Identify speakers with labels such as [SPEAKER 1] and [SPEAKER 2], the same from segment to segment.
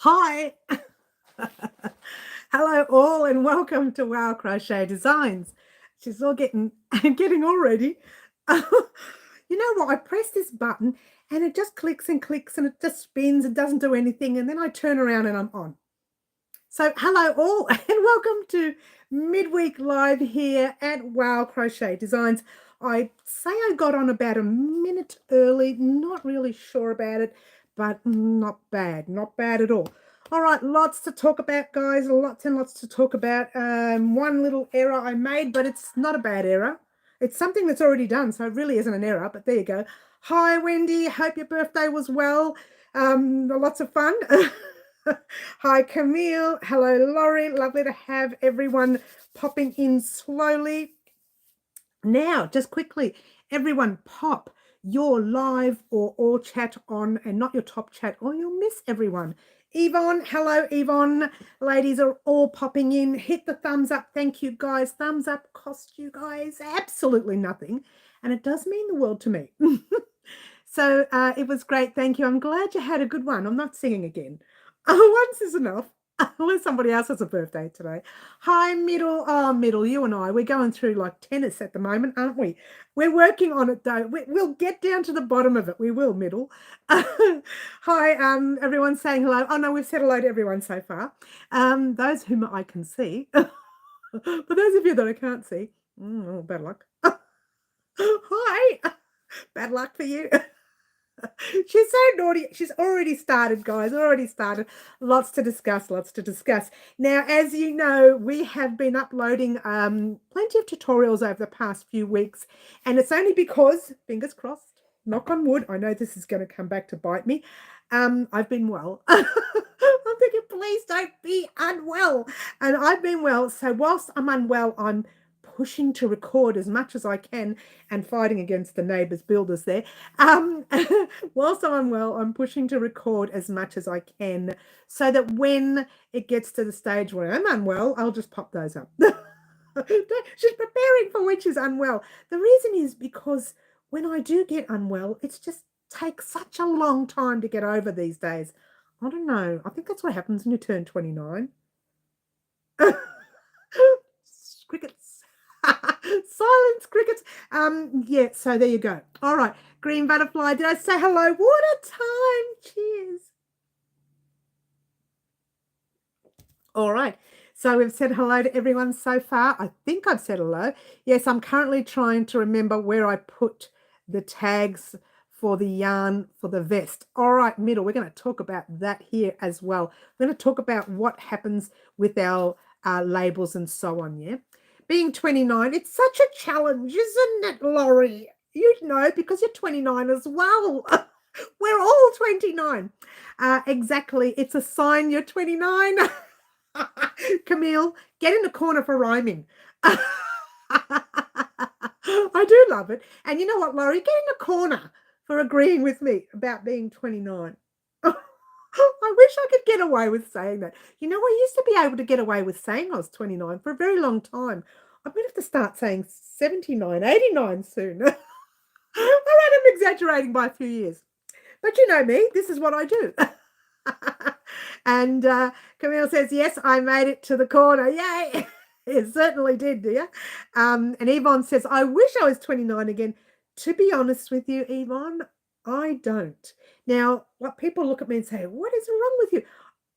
[SPEAKER 1] Hi. Hello all and welcome to Wow Crochet Designs. She's all getting all ready. You know what? I press this button and it just clicks and clicks and it just spins. It doesn't do anything. And then I turn around and I'm on. So hello all and welcome to Midweek Live here at Wow Crochet Designs. I say I got on about a minute early. Not really sure about it, but not bad at all. All right, lots to talk about, guys. Lots and lots to talk about. One little error I made, but it's not a bad error. It's something that's already done, so it really isn't an error, but there you go. Hi, Wendy. Hope your birthday was well. Lots of fun. Hi, Camille. Hello, Laurie. Lovely to have everyone popping in slowly. Now, just quickly, everyone pop your live or all chat on and not your top chat or you'll miss everyone. Yvonne, hello, Yvonne. Ladies are all popping in. Hit the thumbs up. Thank you, guys. Thumbs up cost you guys absolutely nothing. And it does mean the world to me. So it was great. Thank you. I'm glad you had a good one. I'm not singing again. Once is enough. Unless somebody else has a birthday today. Hi, Middle. Oh, Middle, you and I, we're going through like tennis at the moment, aren't we? We're working on it, though. We'll get down to the bottom of it. We will, Middle. Hi, everyone's saying hello. Oh, no, we've said hello to everyone so far. Those whom I can see. For those of you that I can't see, bad luck. Hi. Bad luck for you. She's so naughty. She's already started, guys. Already started. Lots to discuss. Now, as you know, we have been uploading plenty of tutorials over the past few weeks, and it's only because, fingers crossed, knock on wood, I know this is going to come back to bite me. I've been well. I'm thinking, please don't be unwell. And I've been well. So whilst I'm unwell, I'm pushing to record as much as I can and fighting against the neighbours builders there. Whilst I'm unwell, I'm pushing to record as much as I can so that when it gets to the stage where I'm unwell, I'll just pop those up. She's preparing for when she's unwell. The reason is because when I do get unwell, it's just takes such a long time to get over these days. I don't know. I think that's what happens when you turn 29. Crickets. Silence, crickets. Yeah, so there you go. All right, green butterfly. Did I say hello? What a time. Cheers. All right. So we've said hello to everyone so far. I think I've said hello. Yes, I'm currently trying to remember where I put the tags for the yarn for the vest. All right, Middle. We're going to talk about that here as well. We're going to talk about what happens with our labels and so on, yeah? Being 29, it's such a challenge, isn't it, Laurie? You know, because you're 29 as well. We're all 29. Exactly. It's a sign you're 29. Camille, get in the corner for rhyming. I do love it. And you know what, Laurie? Get in the corner for agreeing with me about being 29. I wish I could get away with saying that. You know, I used to be able to get away with saying I was 29 for a very long time. I'm going to have to start saying 79, 89 soon. All right, I'm exaggerating by a few years. But you know me, this is what I do. And Camille says, yes, I made it to the corner. Yay! It certainly did, dear. And Yvonne says, I wish I was 29 again. To be honest with you, Yvonne, I don't. Now, what people look at me and say, what is wrong with you?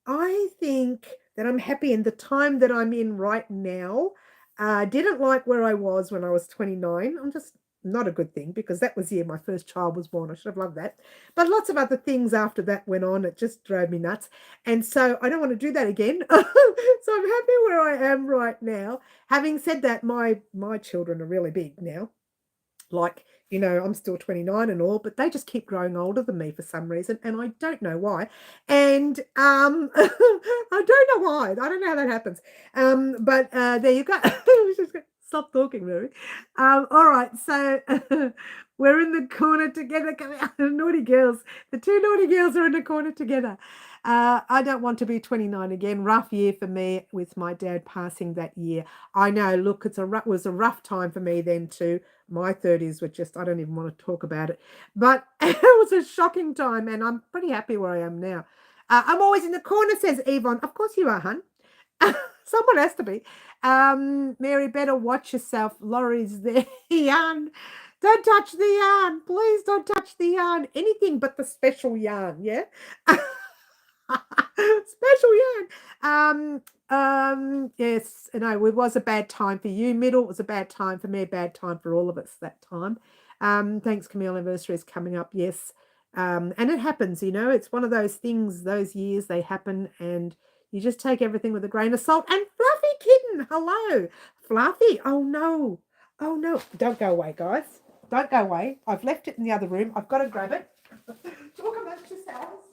[SPEAKER 1] I think that I'm happy in the time that I'm in right now. Didn't like where I was when I was 29. I'm just not a good thing because that was the year my first child was born. I should have loved that. But lots of other things after that went on. It just drove me nuts. And so I don't want to do that again. So I'm happy where I am right now. Having said that, my children are really big now. Like, you know, I'm still 29 and all, but they just keep growing older than me for some reason, and I don't know why. And I don't know why. I don't know how that happens. But there you go. Stop talking, Mary. All right, so we're in the corner together. Naughty girls. The two naughty girls are in the corner together. I don't want to be 29 again. Rough year for me with my dad passing that year. I know, look, it was a rough time for me then too. My 30s were just, I don't even want to talk about it. But it was a shocking time, and I'm pretty happy where I am now. I'm always in the corner, says Yvonne. Of course you are, hun. Someone has to be. Mary, better watch yourself. Laurie's there. Yarn. Don't touch the yarn. Please don't touch the yarn. Anything but the special yarn, yeah? Special yarn. Yes, no, it was a bad time for you. Middle, it was a bad time for me, a bad time for all of us that time. Thanks, Camille. Anniversary is coming up, yes. And it happens, you know, it's one of those things, those years, they happen, and you just take everything with a grain of salt. And Fluffy Kitten, hello. Fluffy, oh no. Oh no. Don't go away, guys. Don't go away. I've left it in the other room. I've got to grab it. Talk amongst yourselves.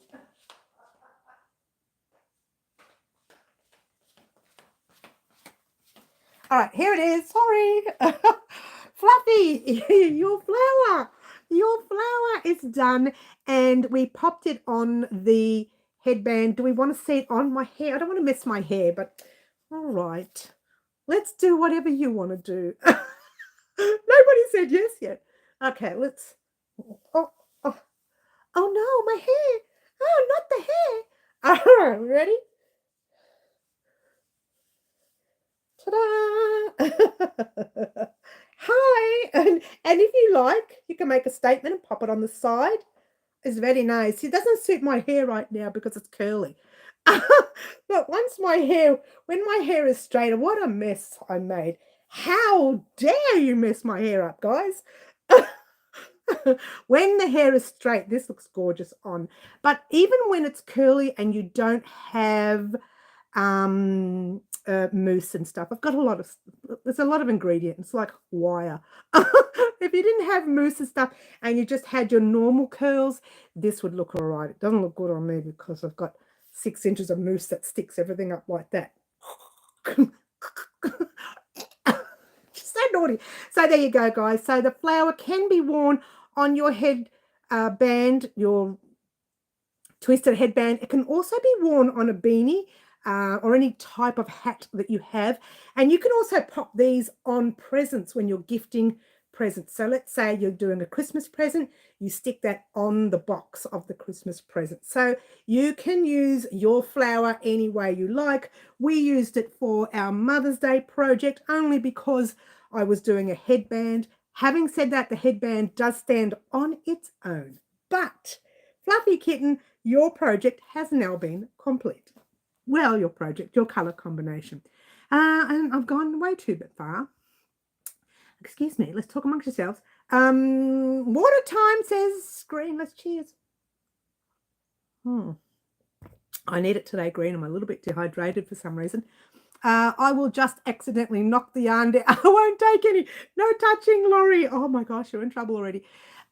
[SPEAKER 1] All right, here it is. Sorry. Fluffy, your flower is done, and we popped it on the headband. Do we want to see it on my hair? I don't want to mess my hair, but all right. Let's do whatever you want to do. Nobody said yes yet. Okay, let's. Oh no, my hair. Oh, not the hair. All right, ready? Ta-da! Hi, and if you like, you can make a statement and pop it on the side. It's very nice. It doesn't suit my hair right now because it's curly. But when my hair is straighter, what a mess I made. How dare you mess my hair up, guys? When the hair is straight, this looks gorgeous on. But even when it's curly and you don't have mousse and stuff, there's a lot of ingredients like wire. If you didn't have mousse and stuff and you just had your normal curls, this would look all right. It doesn't look good on me because I've got 6 inches of mousse that sticks everything up like that. So naughty. So there you go, guys. So the flower can be worn on your head band, your twisted headband. It can also be worn on a beanie or any type of hat that you have. And you can also pop these on presents when you're gifting presents. So let's say you're doing a Christmas present, you stick that on the box of the Christmas present. So you can use your flower any way you like. We used it for our Mother's Day project only because I was doing a headband. Having said that, the headband does stand on its own. But Fluffy Kitten, your project has now been complete. Well, your project, your colour combination. And I've gone way too far. Excuse me, let's talk amongst yourselves. Water time, says Green. Let's cheers. I need it today, Green. I'm a little bit dehydrated for some reason. I will just accidentally knock the yarn down. I won't take any. No touching, Laurie. Oh my gosh, you're in trouble already.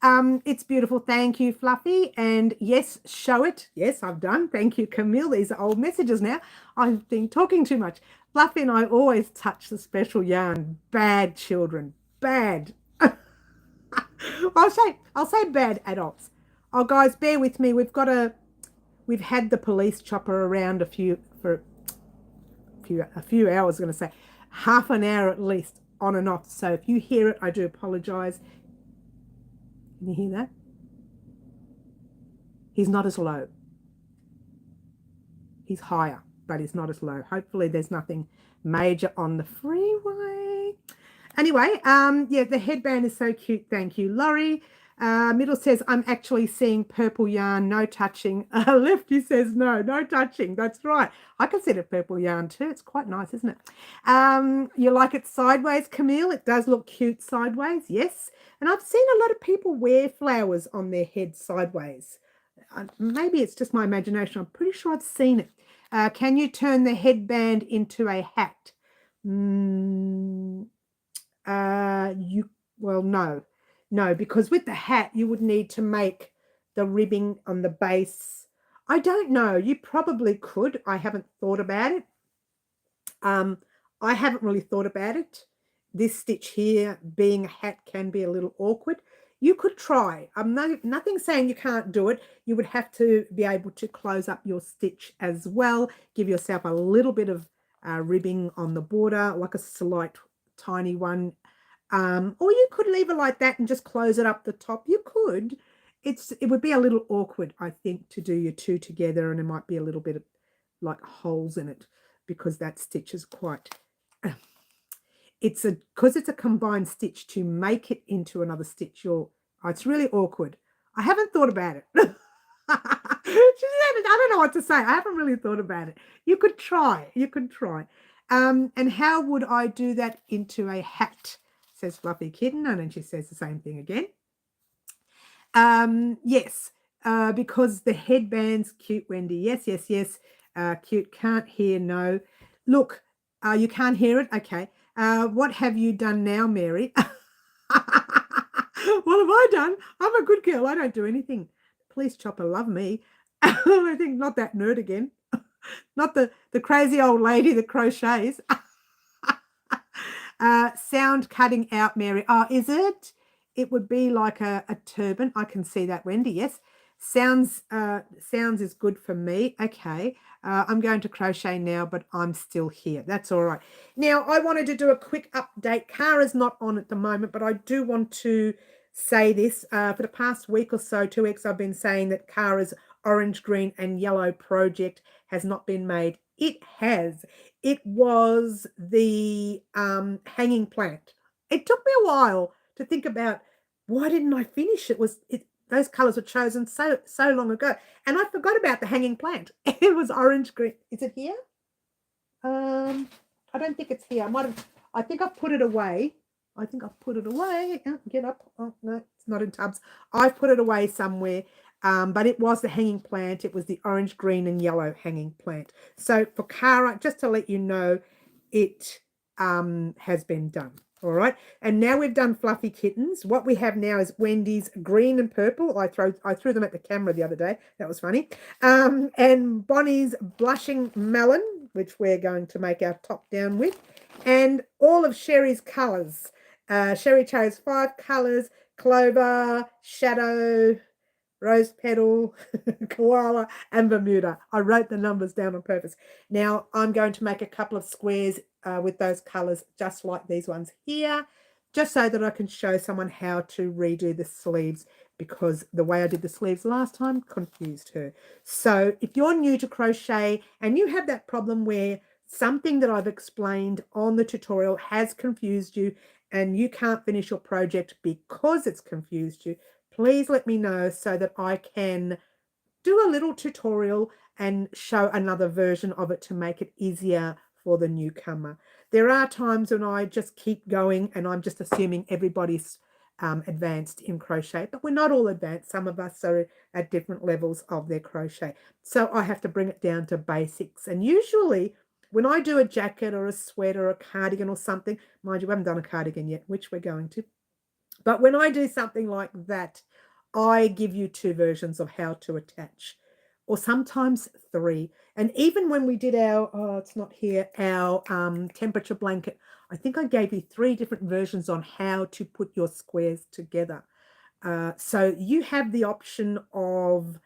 [SPEAKER 1] It's beautiful. Thank you, Fluffy. And yes, show it. Yes, I've done. Thank you, Camille. These are old messages now. I've been talking too much. Fluffy and I always touch the special yarn. Bad children. Bad. I'll say bad adults. Oh, guys, bear with me. We've had the police chopper around a few hours, I'm going to say half an hour at least, on and off. So if you hear it, I do apologize. Can you hear that? He's not as low. He's higher, but he's not as low. Hopefully there's nothing major on the freeway. Anyway, yeah, the headband is so cute. Thank you, Laurie. Middle says, I'm actually seeing purple yarn, no touching. Lefty says, no touching. That's right. I consider purple yarn too. It's quite nice, isn't it? You like it sideways, Camille? It does look cute sideways, yes. And I've seen a lot of people wear flowers on their head sideways. Maybe it's just my imagination. I'm pretty sure I've seen it. Can you turn the headband into a hat? Well, no, because with the hat you would need to make the ribbing on the base. I don't know. You probably could. I haven't thought about it. I haven't really thought about it. This stitch here being a hat can be a little awkward. You could try. I'm nothing saying you can't do it. You would have to be able to close up your stitch as well. Give yourself a little bit of ribbing on the border, like a slight tiny one. Or you could leave it like that and just close it up the top. You could. it would be a little awkward, I think, to do your two together, and there might be a little bit of like holes in it because that stitch is quite because it's a combined stitch to make it into another stitch. It's really awkward. I haven't thought about it. I don't know what to say. I haven't really thought about it. You could try. You could try. And how would I do that into a hat? Says Fluffy Kitten, and then she says the same thing again. Yes, because the headband's cute, Wendy. Yes, yes, yes. Cute. Can't hear. No. Look, you can't hear it. Okay. What have you done now, Mary? What have I done? I'm a good girl. I don't do anything. Please, Chopper, love me. I think not that nerd again. Not the crazy old lady that crochets. Sound cutting out, Mary. Oh, is it? It would be like a turban. I can see that, Wendy. Yes. Sounds is good for me. Okay. I'm going to crochet now, but I'm still here. That's all right. Now, I wanted to do a quick update. Kara's not on at the moment, but I do want to say this. For the past week or so, 2 weeks, I've been saying that Kara's orange, green, and yellow project has not been made. It has. It was the hanging plant. It took me a while to think about why didn't I finish it. Those colors were chosen so long ago, and I forgot about the hanging plant. It was orange, green. Is it here? I don't think it's here. I think I've put it away. Get up. Oh no, it's not in tubs. I've put it away somewhere. But it was the hanging plant. It was the orange, green, and yellow hanging plant. So for Kara, just to let you know, it has been done. All right. And now we've done Fluffy Kittens. What we have now is Wendy's green and purple. I threw them at the camera the other day. That was funny. And Bonnie's blushing melon, which we're going to make our top down with. And all of Sherry's colours. Sherry chose 5 colours: Clover, Shadow, Rose Petal, Koala, and Bermuda. I wrote the numbers down on purpose. Now I'm going to make a couple of squares with those colours, just like these ones here, just so that I can show someone how to redo the sleeves, because the way I did the sleeves last time confused her. So if you're new to crochet and you have that problem where something that I've explained on the tutorial has confused you and you can't finish your project because it's confused you, please let me know so that I can do a little tutorial and show another version of it to make it easier for the newcomer. There are times when I just keep going and I'm just assuming everybody's advanced in crochet, but we're not all advanced. Some of us are at different levels of their crochet. So I have to bring it down to basics. And usually when I do a jacket or a sweater or a cardigan or something, mind you, we haven't done a cardigan yet, which we're going to. But when I do something like that, I give you 2 versions of how to attach, or sometimes 3. And even when we did our, it's not here, our temperature blanket, I think I gave you 3 different versions on how to put your squares together. So you have the option of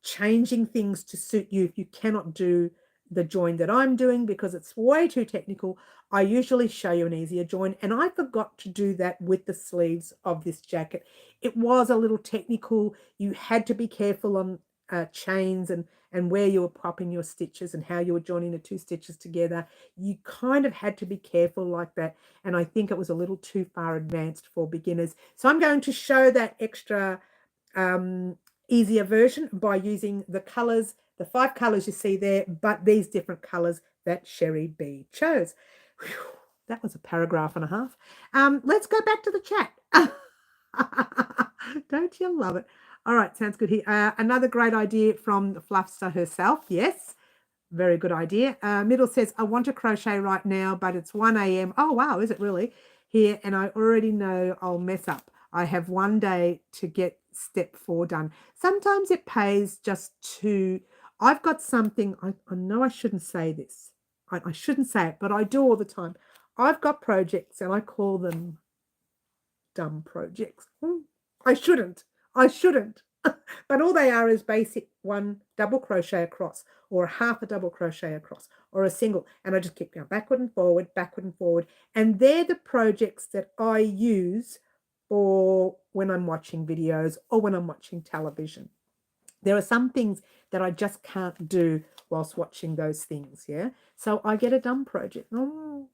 [SPEAKER 1] changing things to suit you if you cannot do the join that I'm doing because it's way too technical. I usually show you an easier join, and I forgot to do that with the sleeves of this jacket. It was a little technical. You had to be careful on chains and where you were popping your stitches and how you were joining the 2 stitches together. You kind of had to be careful like that, and I think it was a little too far advanced for beginners. So I'm going to show that extra easier version by using the colors, the 5 colors you see there, but these different colors that Sherry B chose. Whew, that was a paragraph and a half. Let's go back to the chat. Don't you love it? All right, sounds good here. Another great idea from the Fluffster herself. Yes, very good idea. Middle says, I want to crochet right now, but it's 1 a.m. Oh, wow, is it really? Here, and I already know I'll mess up. I have 1 day to get step 4 done. Sometimes it pays just to, I've got something, I know I shouldn't say this. I shouldn't say it, but I do all the time. I've got projects and I call them dumb projects. I shouldn't. But all they are is basic 1 double crochet across, or a half a double crochet across, or a single. And I just keep going backward and forward. And they're the projects that I use for when I'm watching videos or when I'm watching television. There are some things that I just can't do whilst watching those things, yeah? So I get a dumb project. Oh,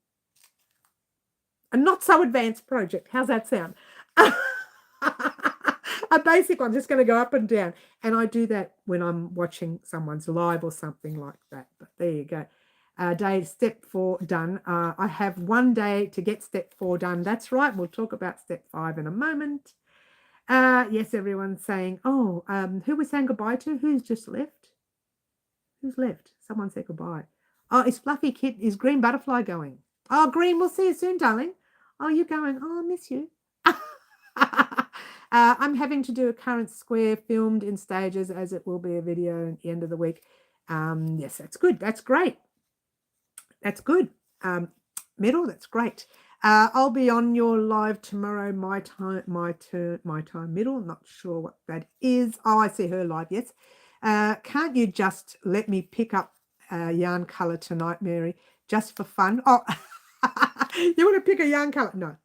[SPEAKER 1] a not so advanced project. How's that sound? A basic one, just going to go up and down. And I do that when I'm watching someone's live or something like that. But there you go. Day step 4 done. I have 1 day to get step 4 done. That's right. We'll talk about step 5 in a moment. Yes, everyone's saying, oh, who we saying goodbye to? Who's just left? Who's left? Someone said goodbye. Oh, is Fluffy Kit, is Green Butterfly going? Oh, Green, we'll see you soon, darling. Oh, you're going. Oh, I miss you. I'm having to do a current square filmed in stages, as it will be a video at the end of the week. Yes, that's good. That's great. That's good. Middle, that's great. I'll be on your live tomorrow, my time, middle. Not sure what that is. Oh, I see her live, yes. Can't you just let me pick up yarn colour tonight, Mary, just for fun? Oh, you want to pick a yarn colour? No.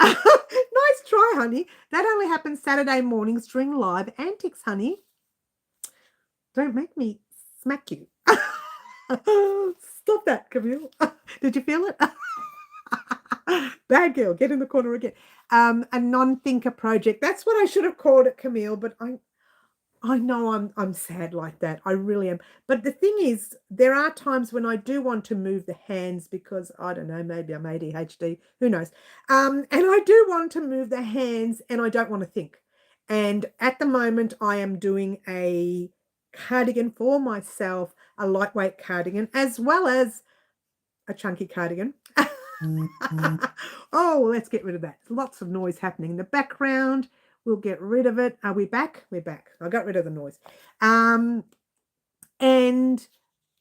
[SPEAKER 1] Nice try, honey. That only happens Saturday mornings during live antics, honey. Don't make me smack you. Stop that, Camille. Did you feel it? Bad girl, get in the corner again. A non-thinker project. That's what I should have called it, Camille, but I know I'm sad like that. I really am. But the thing is, there are times when I do want to move the hands because, I don't know, maybe I'm ADHD, who knows. And I do want to move the hands and I don't want to think. And at the moment, I am doing a cardigan for myself, a lightweight cardigan, as well as a chunky cardigan. Oh, let's get rid of that. Lots of noise happening in the background. We'll get rid of it. Are we back? We're back. I got rid of the noise. And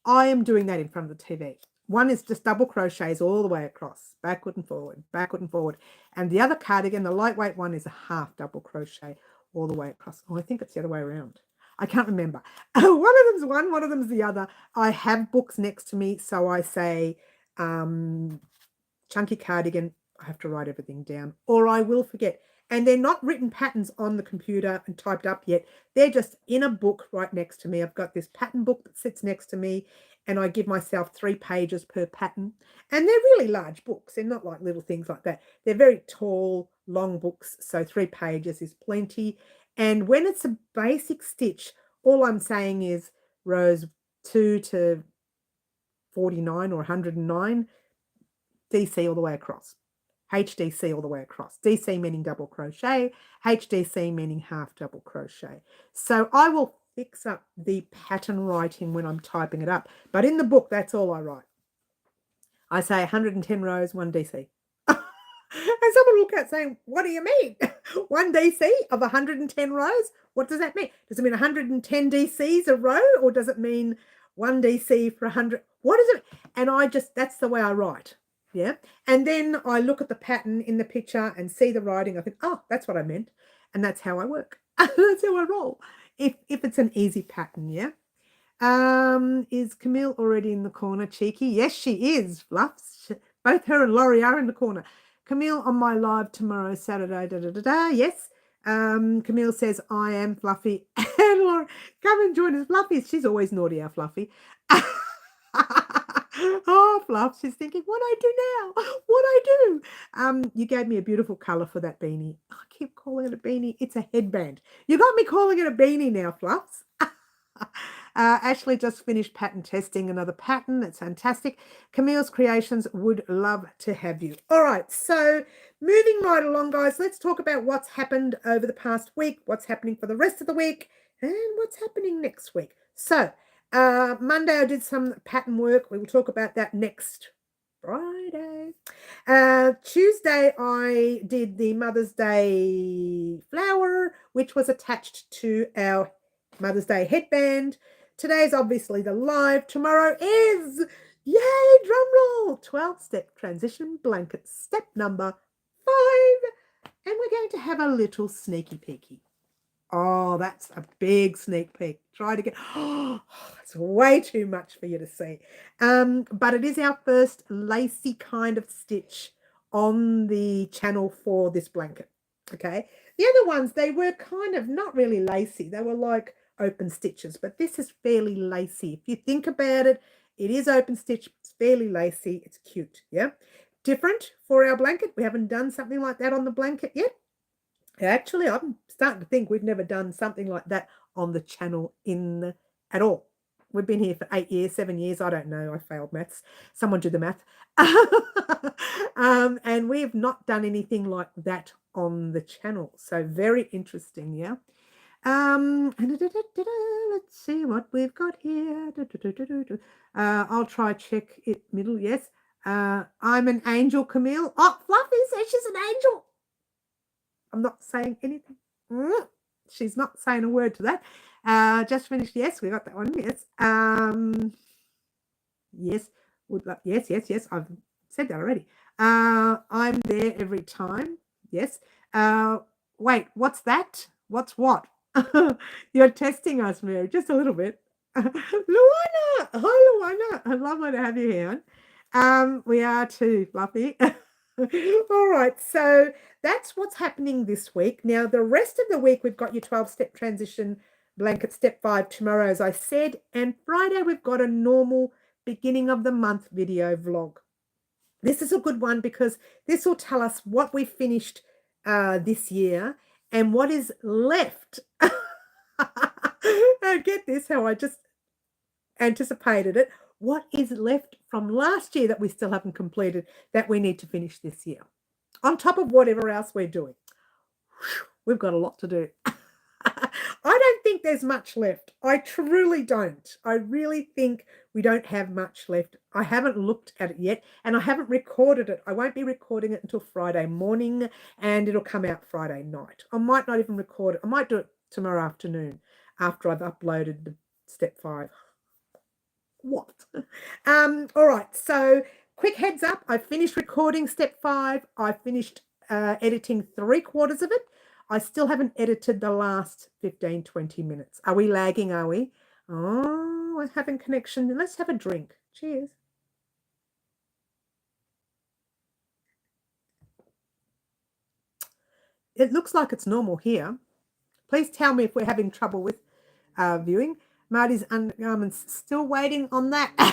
[SPEAKER 1] I am doing that in front of the TV. One is just double crochets all the way across, backward and forward, backward and forward. And the other cardigan, the lightweight one, is a half double crochet all the way across. Oh, I think it's the other way around. I can't remember. One of them's one of them's the other. I have books next to me, so I say chunky cardigan. I have to write everything down or I will forget. And they're not written patterns on the computer and typed up yet. They're just in a book right next to me. I've got this pattern book that sits next to me and I give myself 3 pages per pattern. And they're really large books. They're not like little things like that. They're very tall, long books. So 3 pages is plenty. And when it's a basic stitch, all I'm saying is rows 2 to 49 or 109, DC all the way across. HDC all the way across. DC meaning double crochet, HDC meaning half double crochet. So I will fix up the pattern writing when I'm typing it up. But in the book, that's all I write. I say 110 rows, 1 DC. And someone will look at saying, what do you mean? 1 DC of 110 rows? What does that mean? Does it mean 110 DCs a row? Or does it mean 1 DC for 100? What is it? And that's the way I write. Yeah. And then I look at the pattern in the picture and see the writing. I think, oh, that's what I meant. And that's how I work. That's how I roll. If it's an easy pattern, yeah. Is Camille already in the corner? Cheeky. Yes, she is. Fluffs. Both her and Laurie are in the corner. Camille on my live tomorrow, Saturday. Yes. Camille says, I am Fluffy. And Laurie, come and join us. Fluffy. She's always naughty, our Fluffy. Oh, Fluff, she's thinking, what I do now? What I do? You gave me a beautiful colour for that beanie. I keep calling it a beanie. It's a headband. You got me calling it a beanie now, Fluffs. Ashley just finished pattern testing another pattern. That's fantastic. Camille's Creations would love to have you. All right, so moving right along, guys, let's talk about what's happened over the past week, what's happening for the rest of the week, and what's happening next week. So, Monday I did some pattern work. We will talk about that next Friday. Tuesday I did the Mother's Day flower, which was attached to our Mother's Day headband. Today's obviously the live. Tomorrow is, yay, drum roll, 12-step transition blanket, step number 5. And we're going to have a little sneaky peeky. Oh, that's a big sneak peek. Try to get, oh, it's way too much for you to see. But it is our first lacy kind of stitch on the channel for this blanket. Okay. The other ones, they were kind of not really lacy. They were like open stitches, but this is fairly lacy. If you think about it, it is open stitch. It's fairly lacy. It's cute. Yeah. Different for our blanket. We haven't done something like that on the blanket yet. Actually, I'm starting to think we've never done something like that on the channel at all. We've been here for 8 years, 7 years. I don't know. I failed maths. Someone do the math. And we have not done anything like that on the channel. So very interesting, yeah. Let's see what we've got here. I'll try check it middle. Yes. I'm an angel, Camille. Oh, Fluffy says she's an angel. I'm not saying anything. She's not saying a word to that. Just finished. Yes, we got that one. Yes. Yes. Yes. I've said that already. I'm there every time. Yes. Wait, what's that? What's what? You're testing us, Mary, just a little bit. Luana! Hi, Luana. I'd love to have you here. We are too, Fluffy. All right, so that's what's happening this week. Now, the rest of the week, we've got your 12-step transition blanket, step 5 tomorrow, as I said. And Friday, we've got a normal beginning of the month video vlog. This is a good one because this will tell us what we finished this year and what is left. Now, get this, how I just anticipated it. What is left from last year that we still haven't completed that we need to finish this year? On top of whatever else we're doing. We've got a lot to do. I don't think there's much left. I truly don't. I really think we don't have much left. I haven't looked at it yet, and I haven't recorded it. I won't be recording it until Friday morning, and it'll come out Friday night. I might not even record it. I might do it tomorrow afternoon after I've uploaded the step 5. What? All right, so quick heads up. I finished recording step 5. I finished editing 3/4 of it. I still haven't edited the last 15, 20 minutes. Are we lagging, are we? Oh, we're having connection. Let's have a drink. Cheers. It looks like it's normal here. Please tell me if we're having trouble with viewing. Marty's undergarments, still waiting on that. Do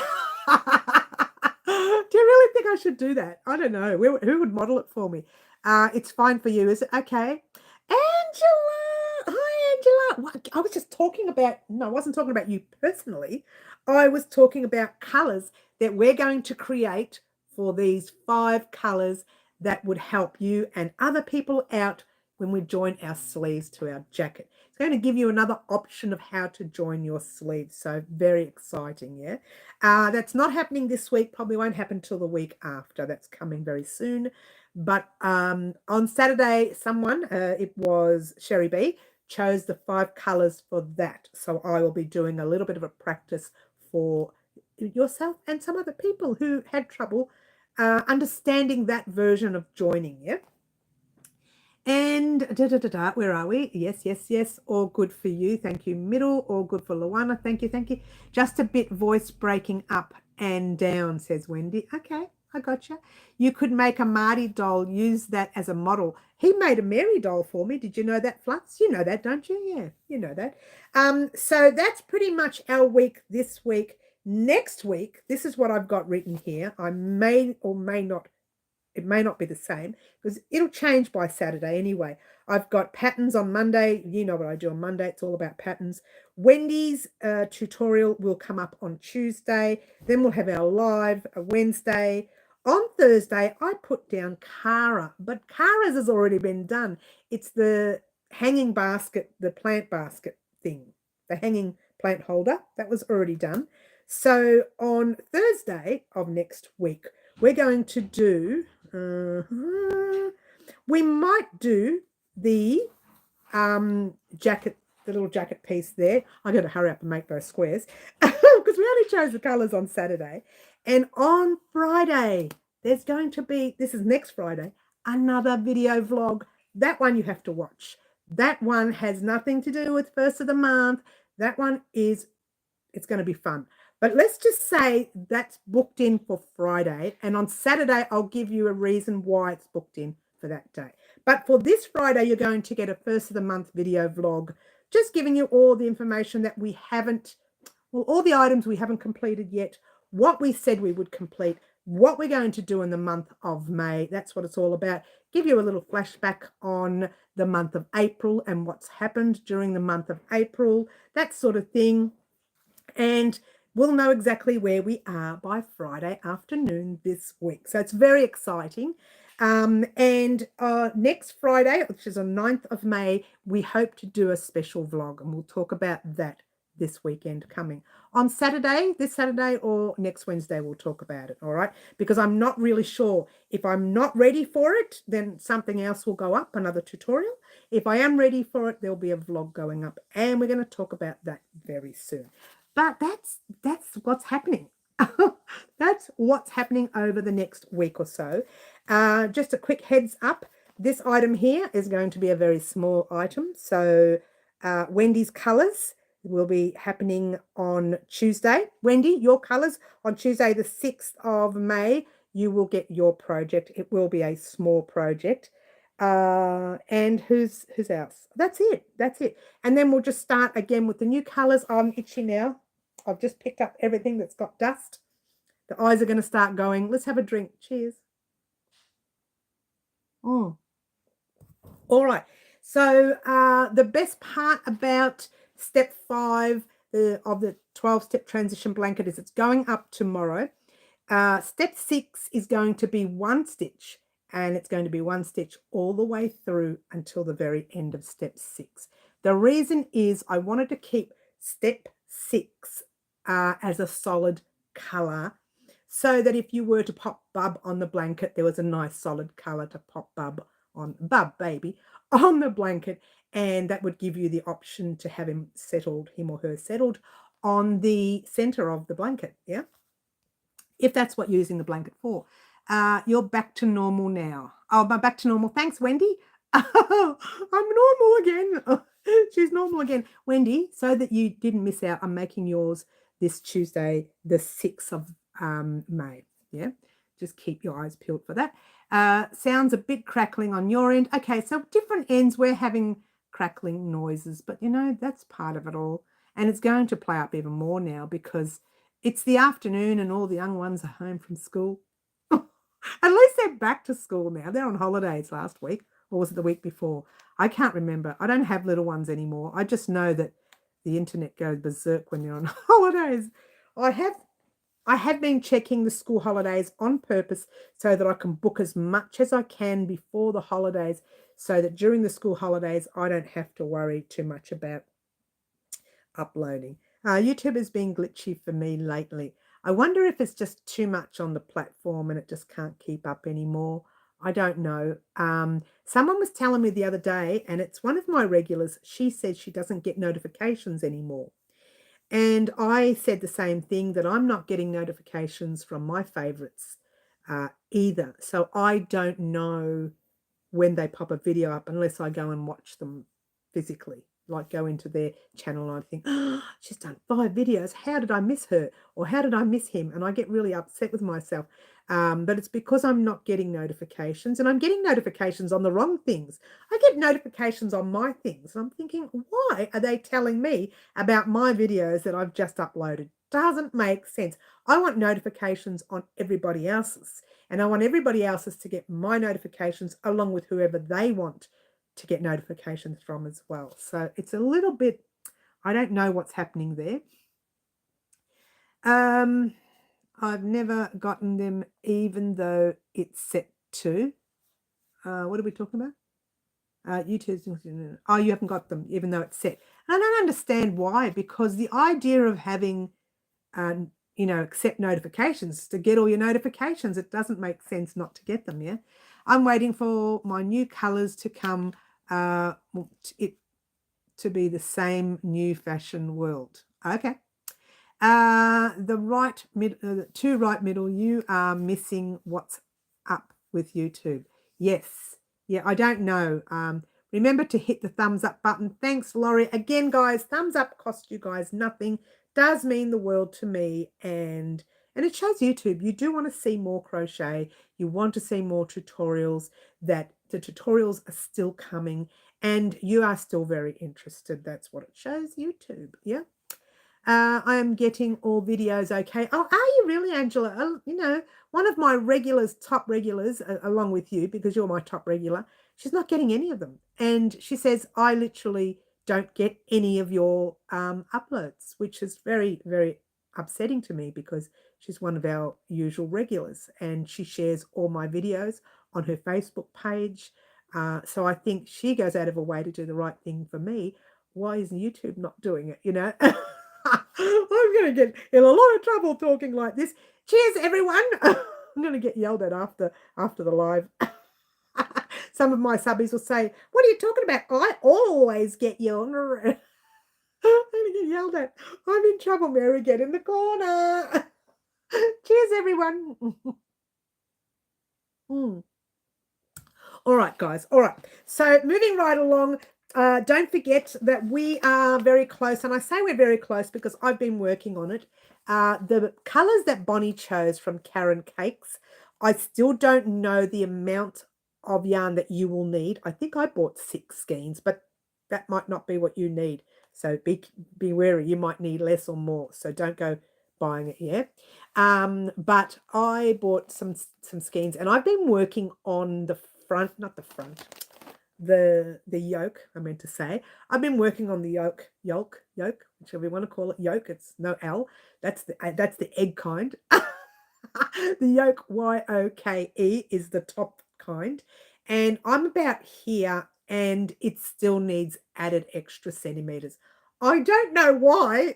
[SPEAKER 1] you really think I should do that? I don't know. Who would model it for me? It's fine for you, is it? Okay. Angela! Hi, Angela. What? I was just talking about, no, I wasn't talking about you personally. I was talking about colours that we're going to create for these 5 colours that would help you and other people out when we join our sleeves to our jacket. It's going to give you another option of how to join your sleeves. So very exciting, yeah? That's not happening this week. Probably won't happen till the week after. That's coming very soon. But on Saturday, someone, it was Sherry B, chose the 5 colours for that. So I will be doing a little bit of a practice for yourself and some other people who had trouble understanding that version of joining, yeah? And where are we? Yes. All good for you. Thank you. Middle. All good for Luana. Thank you. Just a bit voice breaking up and down, says Wendy. Okay, I gotcha. You could make a Marty doll. Use that as a model. He made a Mary doll for me. Did you know that, Flux? You know that, don't you? Yeah, you know that. So that's pretty much our week this week. Next week, this is what I've got written here. I may or may not. It may not be the same because it'll change by Saturday anyway. I've got patterns on Monday. You know what I do on Monday. It's all about patterns. Wendy's tutorial will come up on Tuesday. Then we'll have our live Wednesday. On Thursday, I put down Cara, but Cara's has already been done. It's the hanging basket, the plant basket thing, the hanging plant holder. That was already done. So on Thursday of next week, we're going to do, we might do the jacket, the little jacket piece there. I got to hurry up and make those squares because we only chose the colours on Saturday. And on Friday, there's going to be, this is next Friday, another video vlog. That one you have to watch. That one has nothing to do with first of the month. That one is, it's going to be fun. But let's just say that's booked in for Friday. And on Saturday, I'll give you a reason why it's booked in for that day. But for this Friday, you're going to get a first of the month video vlog, just giving you all the information that we haven't, well, all the items we haven't completed yet, what we said we would complete, what we're going to do in the month of May. That's what it's all about. Give you a little flashback on the month of April and what's happened during the month of April, that sort of thing. And we'll know exactly where we are by Friday afternoon this week. So it's very exciting. And next Friday, which is on 9th of May, we hope to do a special vlog, and we'll talk about that this weekend coming. On Saturday, this Saturday or next Wednesday, we'll talk about it, all right? Because I'm not really sure. If I'm not ready for it, then something else will go up, another tutorial. If I am ready for it, there'll be a vlog going up, and we're going to talk about that very soon. But that's what's happening. That's what's happening over the next week or so. Just a quick heads up. This item here is going to be a very small item. So Wendy's colours will be happening on Tuesday. Wendy, your colours on Tuesday, the 6th of May, you will get your project. It will be a small project. And who's else? That's it. And then we'll just start again with the new colors. I'm itchy now. I've just picked up everything that's got dust. The eyes are going to start going. Let's have a drink. Cheers. All right. So the best part about step 5 of the 12-step transition blanket is it's going up tomorrow. Step 6 is going to be 1 stitch. And it's going to be 1 stitch all the way through until the very end of step 6. The reason is I wanted to keep step 6 as a solid color, so that if you were to pop Bub on the blanket, there was a nice solid color to pop Bub baby on the blanket, and that would give you the option to have him or her settled on the center of the blanket, yeah, if that's what you're using the blanket for. You're back to normal now. Oh, back to normal. Thanks, Wendy. I'm normal again. She's normal again. Wendy, so that you didn't miss out, I'm making yours this Tuesday, the 6th of May. Yeah, just keep your eyes peeled for that. Sounds a bit crackling on your end. Okay, so different ends, we're having crackling noises, but you know, that's part of it all. And it's going to play up even more now because it's the afternoon and all the young ones are home from school. At least they're back to school now. They're on holidays last week, or was it the week before? I can't remember. I don't have little ones anymore. I just know that the internet goes berserk when you're on holidays. I have been checking the school holidays on purpose so that I can book as much as I can before the holidays, so that during the school holidays I don't have to worry too much about uploading. YouTube has been glitchy for me lately. I wonder if it's just too much on the platform and it just can't keep up anymore. I don't know. Someone was telling me the other day, and it's one of my regulars, she said she doesn't get notifications anymore. And I said the same thing, that I'm not getting notifications from my favorites either. So I don't know when they pop a video up unless I go and watch them physically. Like go into their channel and I think, oh, she's done 5 videos. How did I miss her? Or how did I miss him? And I get really upset with myself. But it's because I'm not getting notifications, and I'm getting notifications on the wrong things. I get notifications on my things, and I'm thinking, why are they telling me about my videos that I've just uploaded? Doesn't make sense. I want notifications on everybody else's, and I want everybody else's to get my notifications along with whoever they want to get notifications from as well. So it's a little bit, I don't know what's happening there. I've never gotten them, even though it's set to. What are we talking about? YouTube. Oh, you haven't got them, even though it's set. And I don't understand why, because the idea of having, accept notifications to get all your notifications, it doesn't make sense not to get them. Yeah, I'm waiting for my new colors to come. It to be the same new fashion world. Okay. The right middle, two right middle, you are missing what's up with YouTube. Yes. Yeah, I don't know. Remember to hit the thumbs up button. Thanks, Laurie. Again, guys, thumbs up costs you guys nothing. Does mean the world to me. And it shows YouTube. You do want to see more crochet. You want to see more tutorials that the tutorials are still coming and you are still very interested. That's what it shows, YouTube. Yeah. I am getting all videos okay. Oh, are you really, Angela? You know, one of my regulars, top regulars, along with you, because you're my top regular, she's not getting any of them. And she says, I literally don't get any of your uploads, which is very, very upsetting to me because she's one of our usual regulars and she shares all my videos on her Facebook page. So I think she goes out of her way to do the right thing for me. Why isn't YouTube not doing it, you know? I'm going to get in a lot of trouble talking like this. Cheers, everyone. I'm going to get yelled at after the live. Some of my subbies will say, what are you talking about? I always get yelled. I'm going to get yelled at. I'm in trouble, Mary. Get in the corner. Cheers, everyone. All right, guys. All right. So moving right along, don't forget that we are very close. And I say we're very close because I've been working on it. The colours that Bonnie chose from Karen Cakes, I still don't know the amount of yarn that you will need. I think I bought 6 skeins, but that might not be what you need. So be wary. You might need less or more. So don't go buying it yet. But I bought some skeins and I've been working on the front, not the front, the yoke, I meant to say. I've been working on the yoke, whichever you want to call it, yoke. It's no L. That's the egg kind. The yoke, Y-O-K-E, is the top kind. And I'm about here and it still needs added extra centimeters. I don't know why.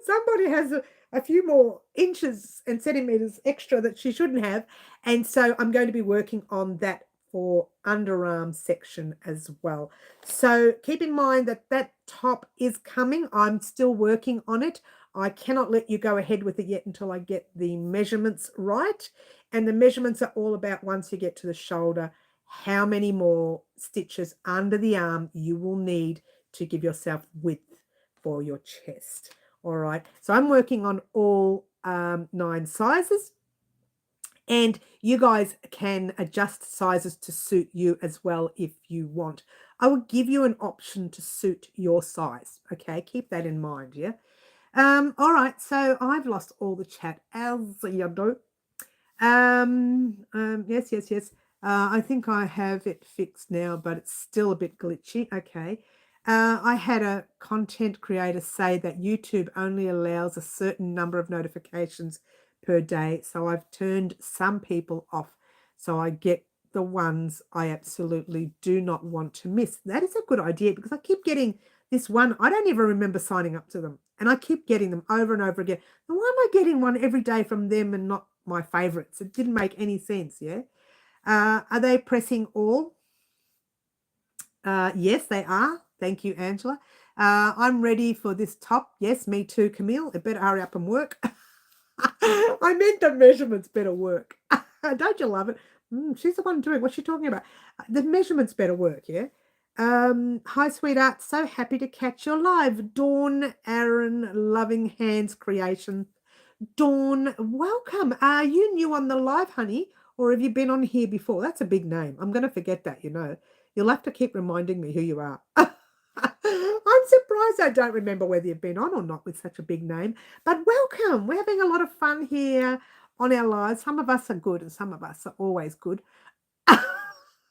[SPEAKER 1] Somebody has a few more inches and centimeters extra that she shouldn't have. And so I'm going to be working on that for underarm section as well. So keep in mind that that top is coming. I'm still working on it. I cannot let you go ahead with it yet until I get the measurements right. And the measurements are all about, once you get to the shoulder, how many more stitches under the arm you will need to give yourself width for your chest. All right. So I'm working on all 9 sizes. And you guys can adjust sizes to suit you as well if you want. I will give you an option to suit your size. Okay, keep that in mind, yeah? All right, so I've lost all the chat, as you do. Yes. I think I have it fixed now, but it's still a bit glitchy. Okay. I had a content creator say that YouTube only allows a certain number of notifications per day. So I've turned some people off. So I get the ones I absolutely do not want to miss. That is a good idea because I keep getting this one. I don't even remember signing up to them. And I keep getting them over and over again. And why am I getting one every day from them and not my favorites? It didn't make any sense, yeah? Are they pressing all? Yes, they are. Thank you, Angela. I'm ready for this top. Yes, me too, Camille. It better hurry up and work. I meant the measurements better work. Don't you love it? She's the one doing what's she talking about. The measurements better work, yeah? Hi, sweetheart. So happy to catch your live. Dawn, Aaron, Loving Hands Creation. Dawn, welcome. Are you new on the live, honey? Or have you been on here before? That's a big name. I'm going to forget that, you know. You'll have to keep reminding me who you are. I'm surprised I don't remember whether you've been on or not with such a big name. But welcome. We're having a lot of fun here on our lives. Some of us are good and some of us are always good.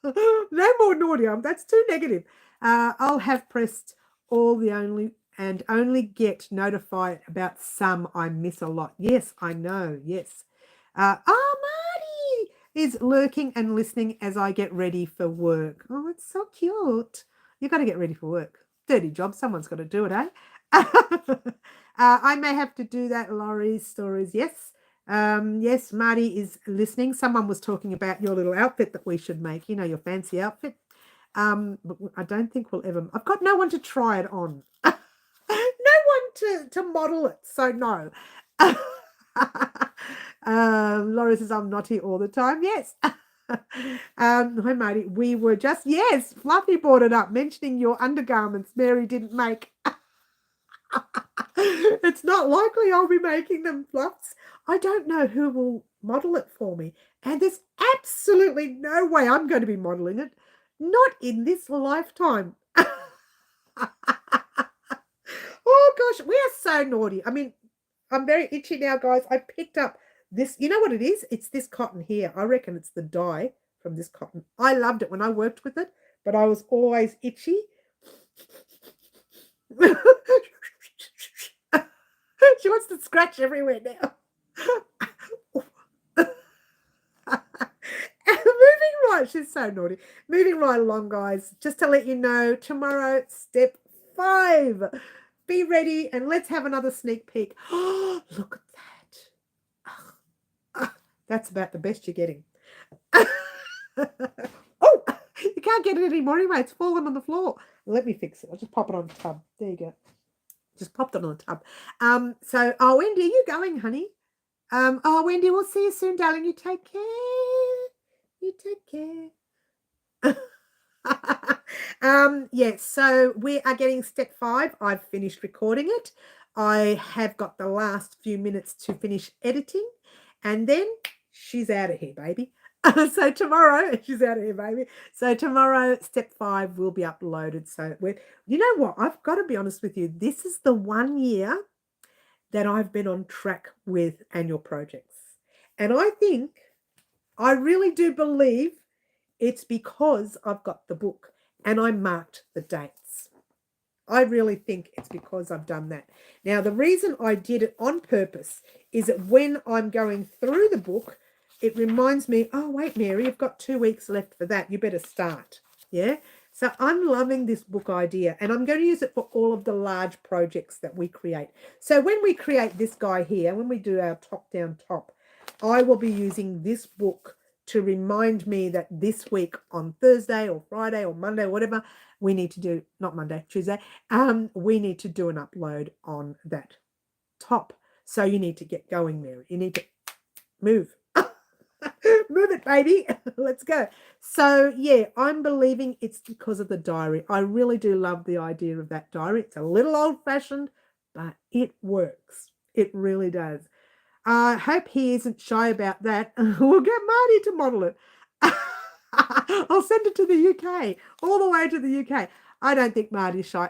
[SPEAKER 1] No more naughty. That's too negative. I'll have pressed all the only get notified about some I miss a lot. Yes, I know. Yes. Marty is lurking and listening as I get ready for work. Oh, it's so cute. You've got to get ready for work. Dirty job. Someone's got to do it, eh? I may have to do that, Laurie's stories. Yes. Yes, Marty is listening. Someone was talking about your little outfit that we should make, you know, your fancy outfit. But I don't think we'll ever. I've got no one to try it on. No one to model it, so no. Laura says I'm naughty all the time. Yes. Hi, Marty. We were just, yes, Fluffy brought it up, mentioning your undergarments Mary didn't make. It's not likely I'll be making them, Fluffs. I don't know who will model it for me. And there's absolutely no way I'm going to be modeling it. Not in this lifetime. Oh, gosh, we are so naughty. I mean, I'm very itchy now, guys. I picked up this. You know what it is? It's this cotton here. I reckon it's the dye from this cotton. I loved it when I worked with it, but I was always itchy. She wants to scratch everywhere now. Moving right, she's so naughty. Moving right along, guys. Just to let you know, tomorrow, step 5. Be ready and let's have another sneak peek. Oh, look at that. That's about the best you're getting. Oh, you can't get it anymore anyway. It's fallen on the floor. Let me fix it. I'll just pop it on the tub. There you go. Just popped it on the tub. Oh, Wendy, are you going, honey? Oh, Wendy, we'll see you soon, darling. You take care. You take care. Yes, so we are getting step 5. I've finished recording it. I have got the last few minutes to finish editing, and then she's out of here, baby. So tomorrow, she's out of here, baby. So tomorrow, step 5 will be uploaded. So you know what? I've got to be honest with you. This is the 1 year that I've been on track with annual projects. And I really do believe it's because I've got the book and I marked the dates. I really think it's because I've done that. Now, the reason I did it on purpose is that when I'm going through the book, it reminds me, oh, wait, Mary, you've got 2 weeks left for that. You better start. Yeah. So I'm loving this book idea, and I'm going to use it for all of the large projects that we create. So when we create this guy here, when we do our top-down top, I will be using this book to remind me that this week on Thursday or Friday or Monday, whatever, we need to do, not Monday, Tuesday, we need to do an upload on that top. So you need to get going, Mary. You need to move. Move it, baby. Let's go. So, yeah, I'm believing it's because of the diary. I really do love the idea of that diary. It's a little old-fashioned, but it works. It really does. I hope he isn't shy about that. We'll get Marty to model it. I'll send it to the UK, all the way to the UK. I don't think Marty's shy.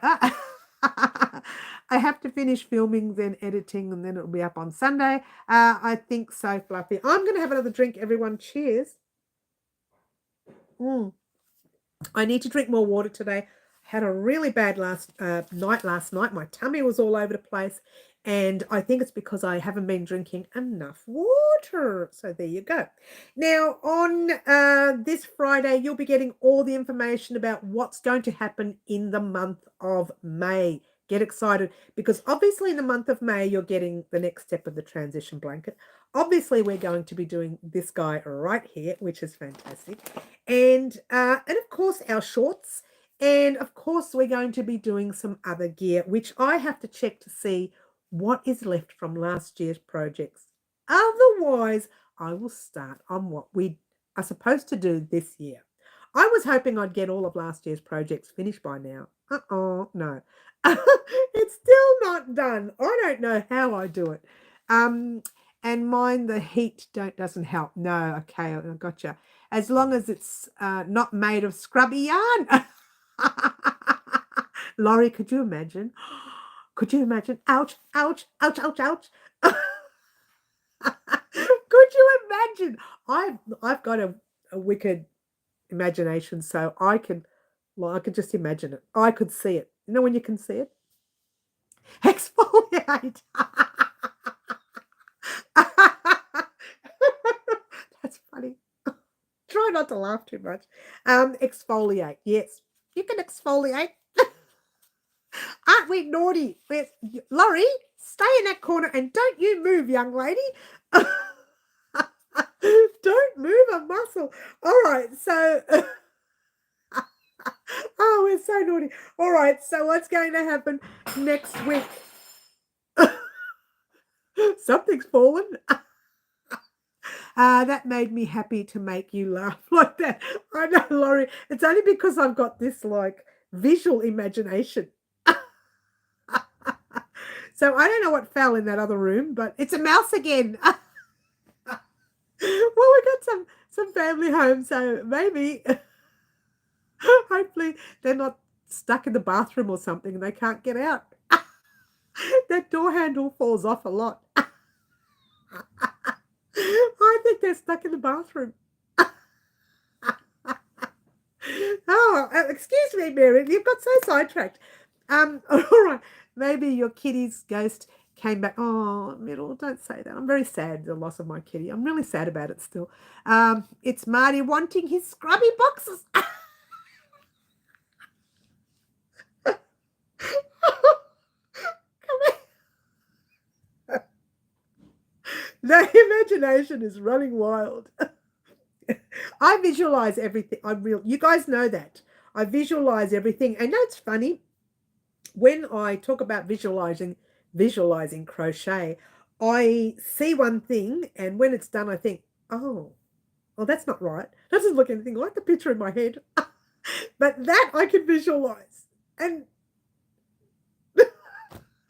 [SPEAKER 1] I have to finish filming, then editing, and then it'll be up on Sunday. I think so, Fluffy. I'm going to have another drink, everyone. Cheers. I need to drink more water today. Had a really bad last night. My tummy was all over the place. And I think it's because I haven't been drinking enough water. So there you go. Now, on this Friday, you'll be getting all the information about what's going to happen in the month of May. Get excited, because obviously in the month of May, you're getting the next step of the transition blanket. Obviously, we're going to be doing this guy right here, which is fantastic. And of course, our shorts. And of course, we're going to be doing some other gear, which I have to check to see what is left from last year's projects. Otherwise, I will start on what we are supposed to do this year. I was hoping I'd get all of last year's projects finished by now. No. It's still not done. I don't know how I do it. And mine, the heat doesn't help. No, okay, I gotcha. As long as it's not made of scrubby yarn. Laurie, could you imagine? Could you imagine? Ouch, ouch, ouch, ouch, ouch. Could you imagine? I've got a wicked imagination, so I could just imagine it. I could see it. You know when you can see it? Exfoliate. That's funny. Try not to laugh too much. Exfoliate. Yes, you can exfoliate. Aren't we naughty? Laurie, stay in that corner and don't you move, young lady. Don't move a muscle. All right, so oh, we're so naughty. All right, so what's going to happen next week? Something's fallen. That made me happy to make you laugh like that. I know, Laurie. It's only because I've got this like visual imagination. So I don't know what fell in that other room, but it's a mouse again. Well, we got some family home, so maybe hopefully they're not stuck in the bathroom or something and they can't get out. That door handle falls off a lot. I think they're stuck in the bathroom. Oh, excuse me, Mary, you've got so sidetracked. All right, maybe your kitty's ghost came back. Oh, Middle, don't say that. I'm very sad the loss of my kitty. I'm really sad about it still. It's Marty wanting his scrubby boxes. The imagination is running wild. I visualize everything. You guys know that. I visualize everything. And that's funny. When I talk about visualizing crochet, I see one thing, and when it's done, I think, oh, well, that's not right. That doesn't look anything like the picture in my head. But that I can visualize. And I don't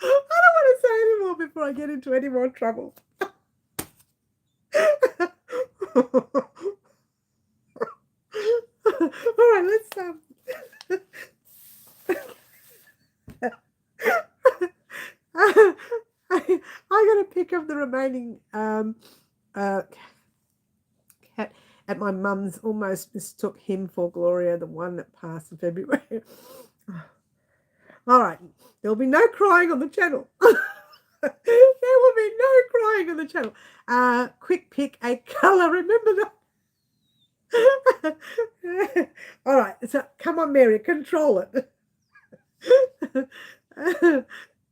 [SPEAKER 1] want to say any more before I get into any more trouble. All right, let's I'm gonna pick up the remaining cat at my mum's. Almost mistook him for Gloria, the one that passed in February. All right, there'll be no crying on the channel. There will be no crying on the channel. Quick pick a color. Remember that. All right, so come on, Mary, control it.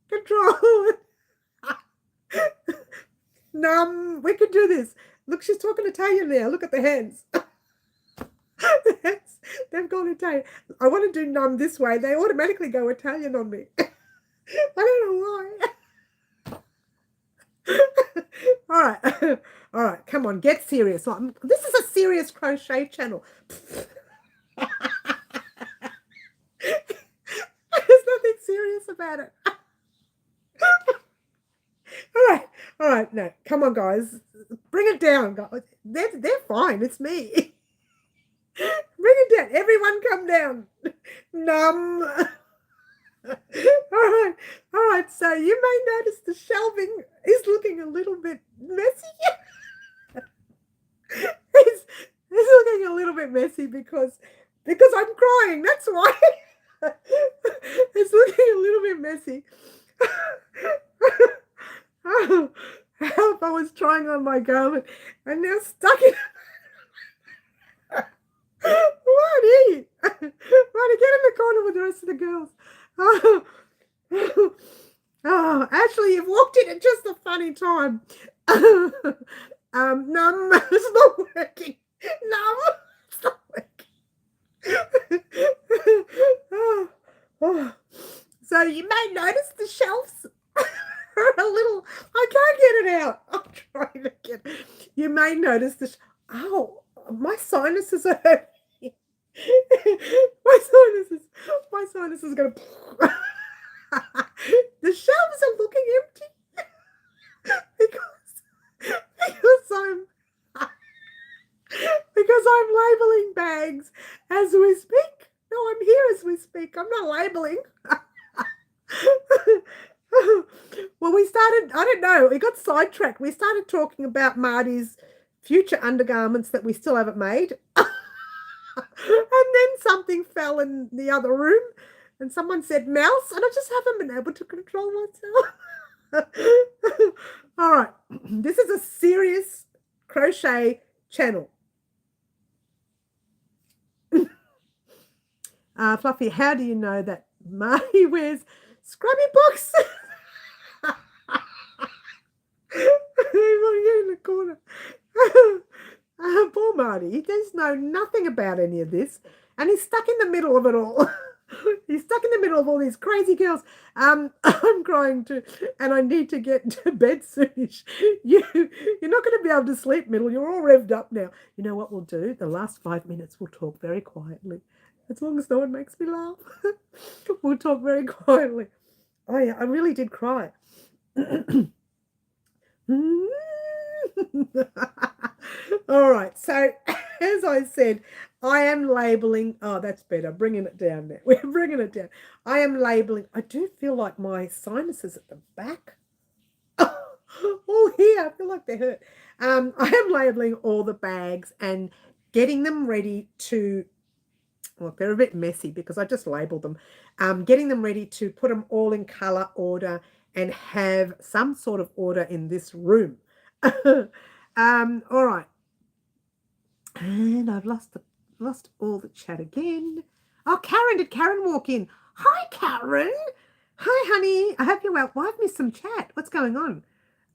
[SPEAKER 1] Control it. We can do this. Look, she's talking Italian now. Look at the hands. The hands, they've gone Italian. I want to do num this way. They automatically go Italian on me. I don't know why. All right. All right, come on, get serious. This is a serious crochet channel. There's nothing serious about it. All right, no, come on, guys. Bring it down, guys. They're fine. It's me. Bring it down. Everyone come down. Num. All right. So you may notice the shelving is looking a little bit messy. It's looking a little bit messy because I'm crying. That's why. It's looking a little bit messy. Oh, help, I was trying on my garment and now stuck in. Marty, get in the corner with the rest of the girls. Oh, Ashley, you've walked in at just a funny time. Num, it's not working. Num, it's not working. Oh. So you may notice the shelves are a little, I can't get it out. I'm trying to get it. You may notice this. Oh, my sinuses are hurting. My sinus is going to. The shelves are looking empty because I'm labeling bags as we speak. No, I'm here as we speak. I'm not labeling. Well, I don't know, we got sidetracked. We started talking about Marty's future undergarments that we still haven't made. And then something fell in the other room and someone said mouse, and I just haven't been able to control myself. All right, this is a serious crochet channel. Fluffy, how do you know that Marty wears scrubby boxes? In the corner. Poor Marty. He does know nothing about any of this, and he's stuck in the middle of it all. He's stuck in the middle of all these crazy girls. I'm crying too, and I need to get to bed soonish. You're not going to be able to sleep, Middle. You're all revved up now. You know what we'll do? The last 5 minutes we'll talk very quietly. As long as no one makes me laugh, we'll talk very quietly. Oh yeah, I really did cry. All right, so as I said, I am labeling. Oh, that's better. Bringing it down there. We're bringing it down. I am labeling. I do feel like my sinuses at the back. All here. I feel like they hurt. I am labeling all the bags and getting them ready to. Well, they're a bit messy because I just labeled them. Getting them ready to put them all in color order and have some sort of order in this room. All right. And I've lost all the chat again. Oh, Karen, did Karen walk in? Hi, Karen. Hi, honey. I hope you're well. Well, I've missed some chat. What's going on?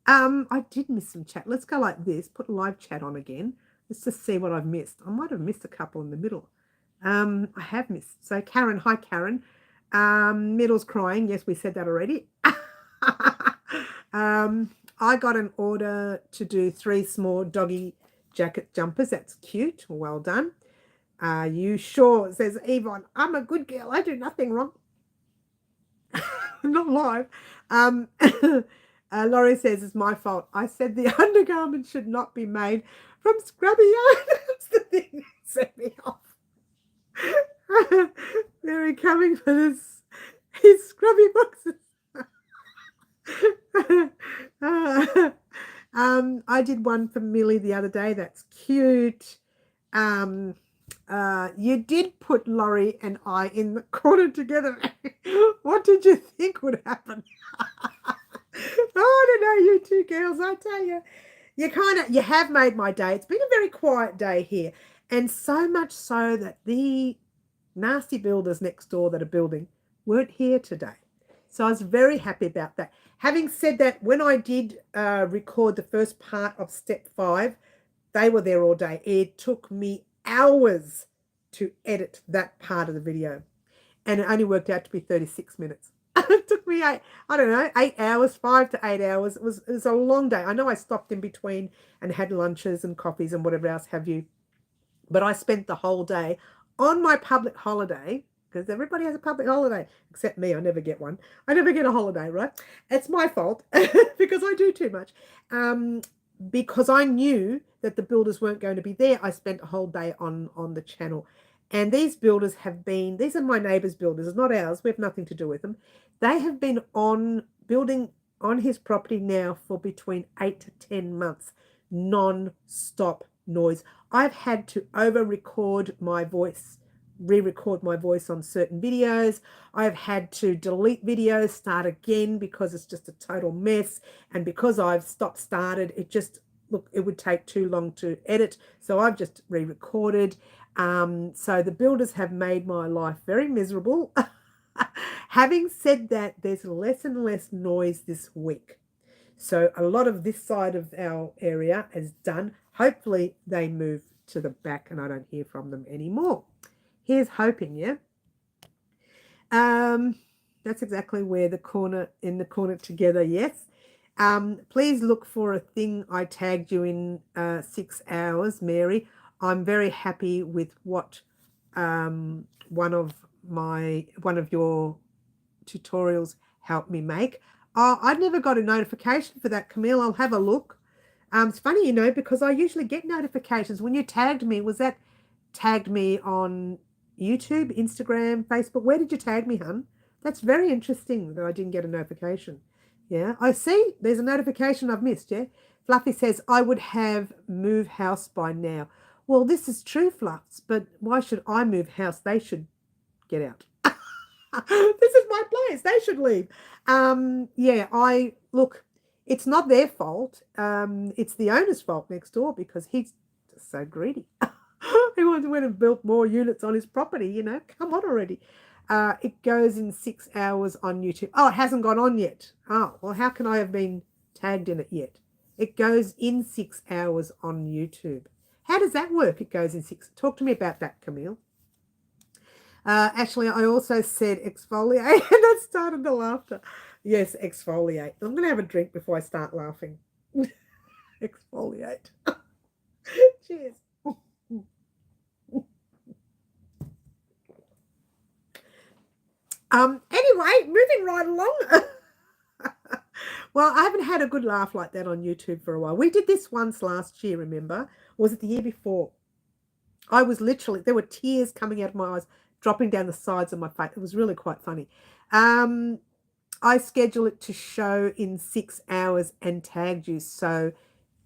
[SPEAKER 1] I did miss some chat. Let's go like this. Put live chat on again. Let's just see what I've missed. I might have missed a couple in the middle. I have missed. So Karen, hi Karen. Middle's crying. Yes, we said that already. I got an order to do 3 small doggy jacket jumpers. That's cute. Well done. You sure? Says Yvonne. I'm a good girl. I do nothing wrong. Not live. Laurie says it's my fault. I said the undergarment should not be made from scrubby yarn. That's the thing that set me off. Mary coming for this. His scrubby boxes. I did one for Millie the other day. That's cute. You did put Laurie and I in the corner together. What did you think would happen? Oh, I don't know, you two girls, I tell you. You have made my day. It's been a very quiet day here. And so much so that the nasty builders next door that are building weren't here today. So I was very happy about that. Having said that, when I did record the first part of step 5, they were there all day. It took me hours to edit that part of the video. And it only worked out to be 36 minutes. It took me 8 hours, 5 to 8 hours. It was a long day. I know I stopped in between and had lunches and coffees and whatever else have you. But I spent the whole day on my public holiday, because everybody has a public holiday, except me. I never get one. I never get a holiday, right? It's my fault because I do too much. Because I knew that the builders weren't going to be there, I spent a whole day on the channel. And these builders these are my neighbour's builders, it's not ours. We have nothing to do with them. They have been building on his property now for between 8 to 10 months, non-stop noise. I've had to re-record my voice on certain videos. I've had to delete videos, start again because it's just a total mess. And because I've started, it would take too long to edit. So I've just re-recorded. So the builders have made my life very miserable. Having said that, there's less and less noise this week. So a lot of this side of our area is done. Hopefully they move to the back and I don't hear from them anymore. Here's hoping, yeah. That's exactly where in the corner together, yes. Please look for a thing I tagged you in 6 hours, Mary. I'm very happy with what one of your tutorials helped me make. Oh, I never got a notification for that, Camille. I'll have a look. It's funny, because I usually get notifications. When you tagged me, was that tagged me on YouTube, Instagram, Facebook? Where did you tag me, hun? That's very interesting that I didn't get a notification. Yeah, I see. There's a notification I've missed, yeah? Fluffy says, I would have moved house by now. Well, this is true, Fluffs, but why should I move house? They should get out. This is my place. They should leave. Look, it's not their fault. It's the owner's fault next door because he's just so greedy. He went and built more units on his property, Come on already. It goes in 6 hours on YouTube. Oh, it hasn't gone on yet. Oh, well, how can I have been tagged in it yet? It goes in 6 hours on YouTube. How does that work? It goes in 6. Talk to me about that, Camille. Actually, I also said exfoliate, and that started the laughter. Yes, exfoliate. I'm going to have a drink before I start laughing. Exfoliate. Cheers. Anyway, moving right along. Well, I haven't had a good laugh like that on YouTube for a while. We did this once last year, remember? Or was it the year before? I was literally, there were tears coming out of my eyes, dropping down the sides of my face. It was really quite funny. I scheduled it to show in 6 hours and tagged you, so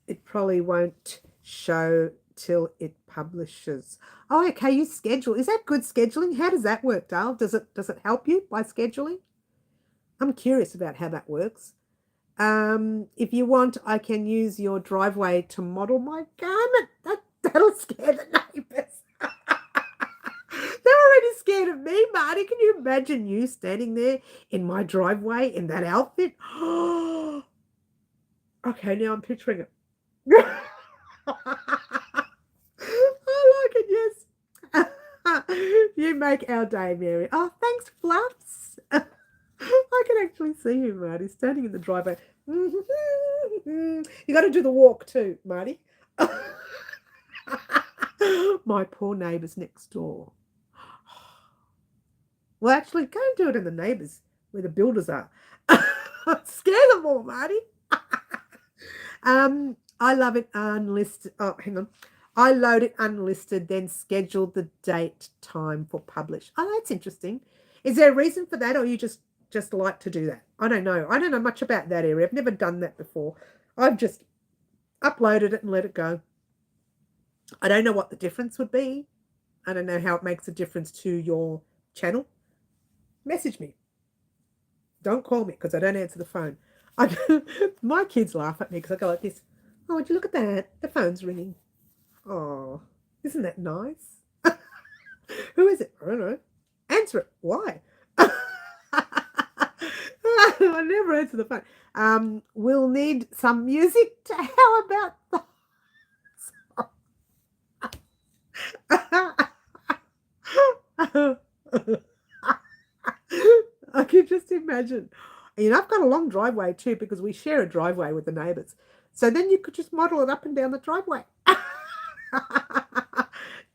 [SPEAKER 1] it probably won't show till it publishes. Oh, okay, you schedule. Is that good scheduling? How does that work, Dale? Does it help you by scheduling? I'm curious about how that works. If you want, I can use your driveway to model my garment. That'll scare the neighbours. They're already scared of me, Marty. Can you imagine you standing there in my driveway in that outfit? Okay, now I'm picturing it. I like it, yes. You make our day, Mary. Oh, thanks, Fluffs. I can actually see you, Marty, standing in the driveway. You got to do the walk too, Marty. My poor neighbours next door. Well, actually, go and do it in the neighbours where the builders are. Scare them all, Marty. I love it unlisted. Oh, hang on. I load it unlisted, then schedule the date time for publish. Oh, that's interesting. Is there a reason for that, or you just like to do that? I don't know. I don't know much about that area. I've never done that before. I've just uploaded it and let it go. I don't know what the difference would be. I don't know how it makes a difference to your channel. Message me. Don't call me because I don't answer the phone. My kids laugh at me because I go like this. Oh, would you look at that? The phone's ringing. Oh, isn't that nice? Who is it? I don't know. Answer it. Why? I never answer the phone. We'll need some music. How about that? I can just imagine. You know, I've got a long driveway too because we share a driveway with the neighbours. So then you could just model it up and down the driveway.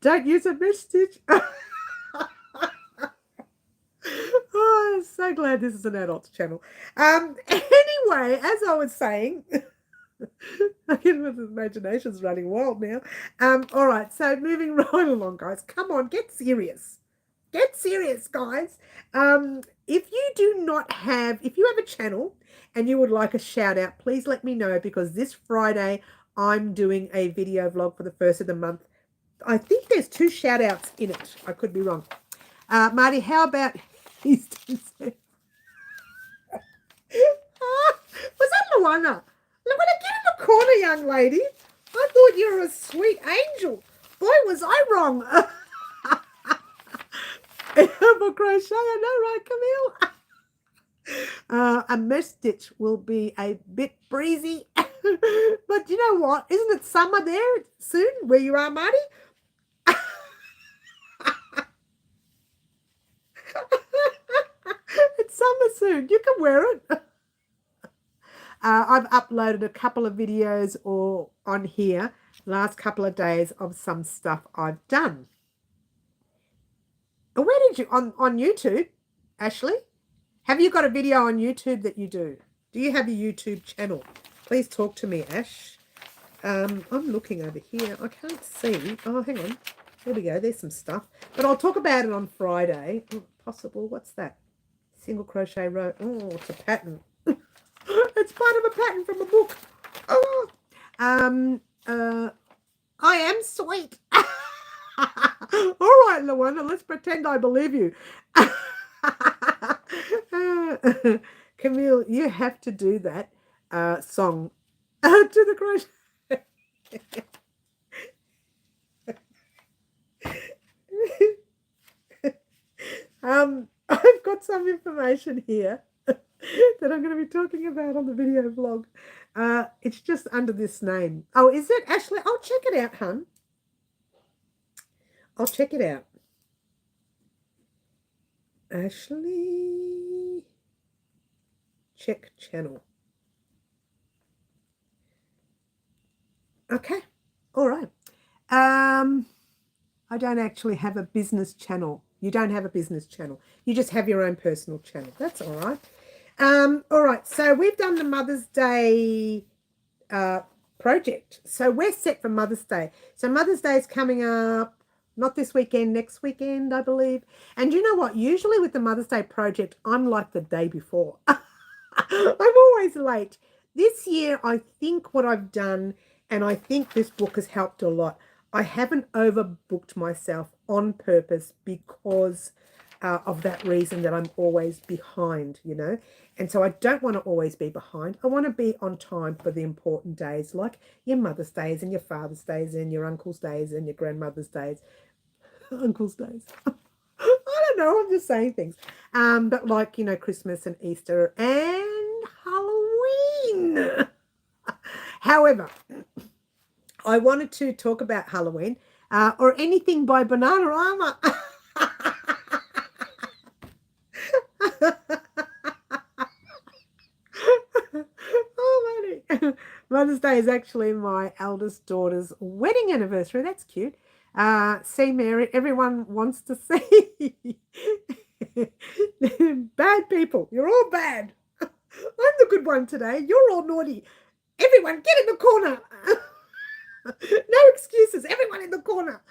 [SPEAKER 1] Don't use a mesh stitch. Oh, I'm so glad this is an adult channel. Anyway, as I was saying, my imagination's running wild now. All right, so moving right along, guys. Come on, get serious. Get serious, guys. If you have a channel and you would like a shout out, please let me know because this Friday I'm doing a video vlog for the first of the month. I think there's 2 shout outs in it. I could be wrong. Marty, how about Eastern Surf? Was that Luana? Luana, get in the corner, young lady. I thought you were a sweet angel. Boy, was I wrong. For crochet, I know, right, Camille? A mesh stitch will be a bit breezy. But you know what? Isn't it summer there soon where you are, Marty? It's summer soon. You can wear it. I've uploaded a couple of videos on here last couple of days of some stuff I've done. Where did you, on YouTube, Ashley? Have you got a video on YouTube that you do? Do you have a YouTube channel? Please talk to me, Ash. I'm looking over here. I can't see. Oh, hang on. There we go. There's some stuff. But I'll talk about it on Friday. Oh, possible. What's that? Single crochet row. Oh, it's a pattern. It's part of a pattern from a book. Oh. I am sweet. All right, Luana, let's pretend I believe you. Camille, you have to do that song to the crochet. I've got some information here that I'm going to be talking about on the video vlog. It's just under this name. Oh, is it, Ashley? I'll check it out, hun. I'll check it out. Ashley, check channel. Okay, all right. I don't actually have a business channel. You don't have a business channel. You just have your own personal channel. That's all right. All right, so we've done the Mother's Day project. So we're set for Mother's Day. So Mother's Day is coming up, not this weekend, next weekend, I believe. And you know what? Usually with the Mother's Day project, I'm like the day before. I'm always late. This year, I think what I've done, and I think this book has helped a lot, I haven't overbooked myself on purpose because of that reason that I'm always behind, you know. And so I don't want to always be behind. I want to be on time for the important days like your Mother's Days and your Father's Days and your Uncle's Days and your Grandmother's Days. Uncle's Days. I don't know, I'm just saying things. But like, you know, Christmas and Easter and Halloween. However, I wanted to talk about Halloween or anything by Bananarama. Oh, money. Mother's Day is actually my eldest daughter's wedding anniversary. That's cute. See, Mary, everyone wants to see. Bad people. You're all bad. I'm the good one today. You're all naughty. Everyone, get in the corner. No excuses. Everyone in the corner.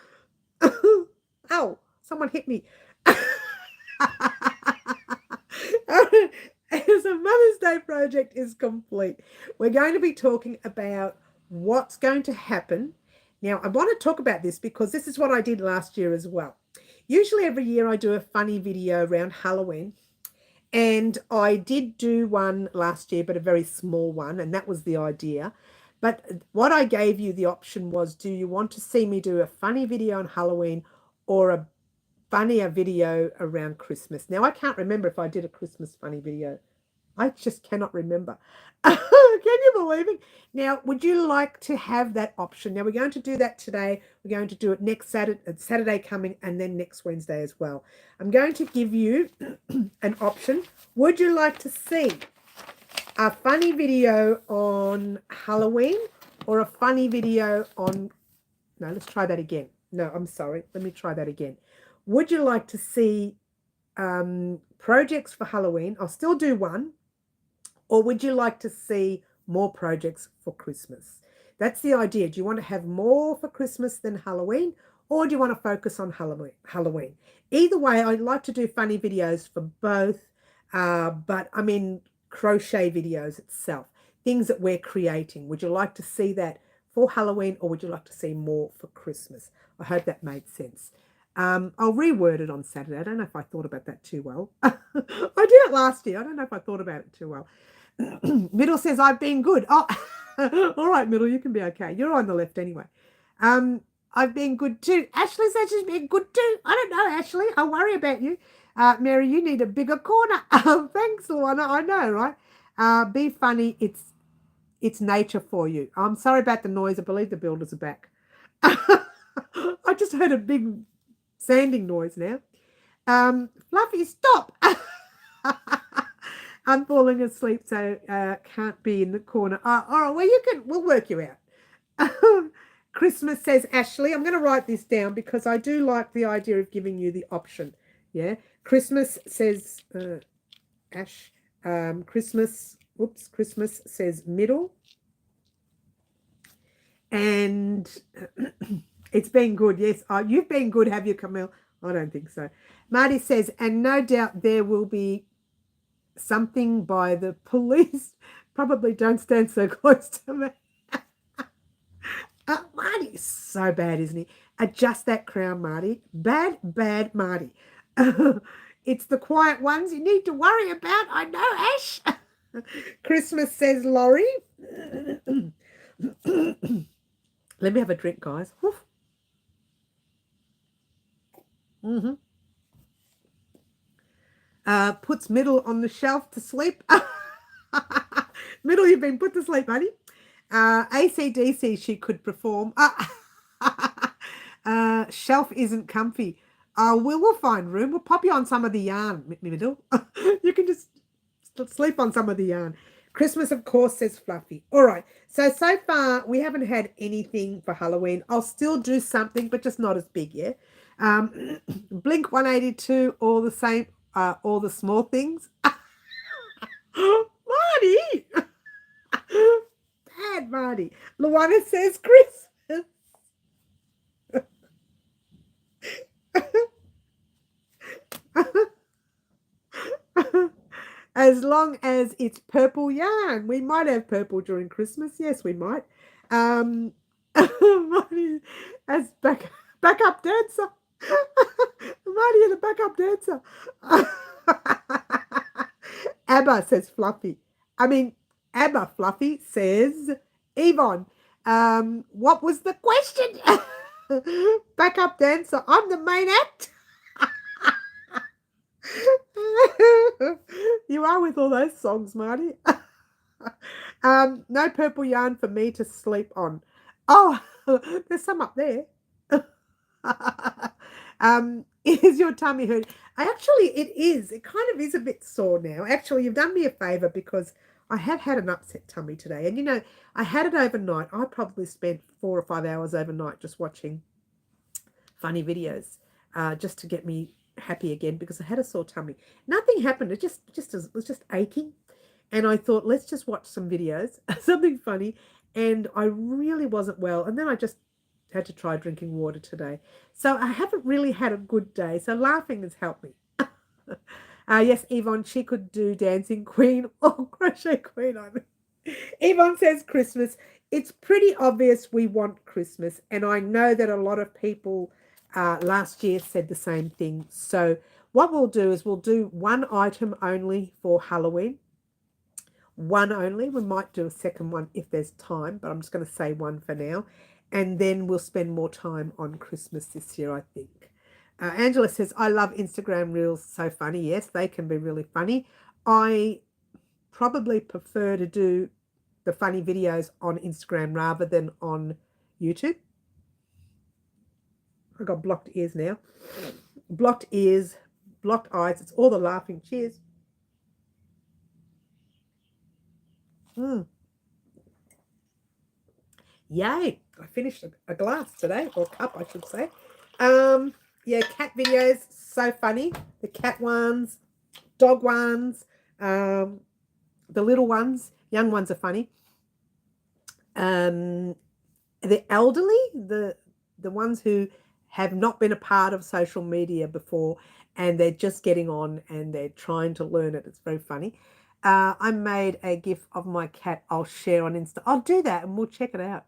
[SPEAKER 1] Ow, someone hit me. So Mother's Day project is complete. We're going to be talking about what's going to happen. Now, I want to talk about this because this is what I did last year as well. Usually every year I do a funny video around Halloween. And I did do one last year, but a very small one. And that was the idea. But what I gave you the option was, do you want to see me do a funny video on Halloween or a funnier video around Christmas? Now, I can't remember if I did a Christmas funny video. I just cannot remember. Can you believe it? Now, would you like to have that option? Now, we're going to do that today. We're going to do it next Saturday coming, and then next Wednesday as well. I'm going to give you an option. Would you like to see a funny video on Halloween or a funny video on... No, let's try that again. No, I'm sorry. Let me try that again. Would you like to see projects for Halloween? I'll still do one. Or would you like to see more projects for Christmas? That's the idea. Do you want to have more for Christmas than Halloween? Or do you want to focus on Halloween? Either way, I'd like to do funny videos for both. But I mean crochet videos itself. Things that we're creating. Would you like to see that for Halloween? Or would you like to see more for Christmas? I hope that made sense. I'll reword it on Saturday. I don't know if I thought about that too well. I did it last year. I don't know if I thought about it too well. Middle says, I've been good. Oh, all right, Middle, you can be okay. You're on the left anyway. I've been good too. Ashley says she's been good too. I don't know, Ashley. I worry about you. Mary, you need a bigger corner. Thanks, Luana. I know, right? Be funny. It's nature for you. I'm sorry about the noise. I believe the builders are back. I just heard a big sanding noise now. Fluffy, stop. I'm falling asleep, so can't be in the corner. All right, well, we'll work you out. Christmas says, Ashley, I'm going to write this down because I do like the idea of giving you the option. Yeah. Christmas says, Ash, Christmas says middle. And it's been good. Yes. Oh, you've been good, have you, Camille? I don't think so. Marty says, and no doubt there will be something by the police. Probably don't stand so close to me. Marty's so bad, isn't he? Adjust that crown, Marty. Bad Marty. It's the quiet ones you need to worry about. I know, Ash. Christmas says Laurie. Let me have a drink, guys. Puts Middle on the shelf to sleep. Middle, you've been put to sleep, buddy. AC/DC, she could perform. Shelf isn't comfy. We'll find room. We'll pop you on some of the yarn, Middle. You can just sleep on some of the yarn. Christmas, of course, says Fluffy. All right. So far, we haven't had anything for Halloween. I'll still do something, but just not as big, yeah? Blink 182, all the same, all the small things. Marty! Bad Marty. Luana says Christmas. As long as it's purple yarn. We might have purple during Christmas. Yes, we might. Um, Marty as backup dancer. Marty is a backup dancer. Abba says Fluffy. I mean, Abba Fluffy says Yvonne. What was the question? Backup dancer. I'm the main act. You are with all those songs, Marty. No purple yarn for me to sleep on. Oh, there's some up there. Is your tummy hurt? It is. It kind of is a bit sore now. Actually, you've done me a favor because I have had an upset tummy today. And, I had it overnight. I probably spent 4 or 5 hours overnight just watching funny videos just to get me happy again because I had a sore tummy. Nothing happened. It was just aching. And I thought, let's just watch some videos, something funny. And I really wasn't well. And then I just had to try drinking water today. So I haven't really had a good day. So laughing has helped me. Yes, Yvonne, she could do Dancing Queen or Crochet Queen. Yvonne says Christmas. It's pretty obvious we want Christmas. And I know that a lot of people last year said the same thing. So what we'll do is we'll do one item only for Halloween. One only. We might do a second one if there's time, but I'm just going to say one for now. And then we'll spend more time on Christmas this year, I think. Angela says, I love Instagram Reels. So funny. Yes, they can be really funny. I probably prefer to do the funny videos on Instagram rather than on YouTube. I got blocked ears now. Blocked ears, blocked eyes. It's all the laughing. Cheers. Yay. I finished a glass today, or a cup, I should say. Yeah, cat videos, so funny. The cat ones, dog ones, the little ones, young ones are funny. The elderly, the ones who have not been a part of social media before and they're just getting on and they're trying to learn it. It's very funny. I made a GIF of my cat. I'll share on Insta. I'll do that and we'll check it out.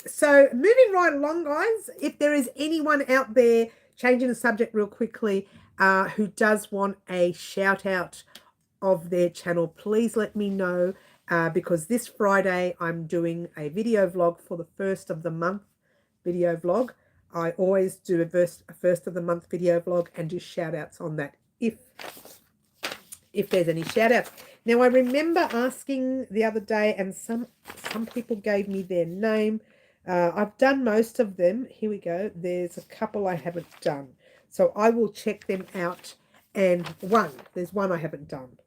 [SPEAKER 1] So moving right along, guys, if there is anyone out there, changing the subject real quickly, who does want a shout out of their channel, please let me know, because this Friday I'm doing a video vlog for the first of the month video vlog. I always do a first of the month video vlog and do shout outs on that if there's any shout outs. Now, I remember asking the other day, and some people gave me their name. I've done most of them. Here we go. There's a couple I haven't done. So I will check them out. And there's one I haven't done.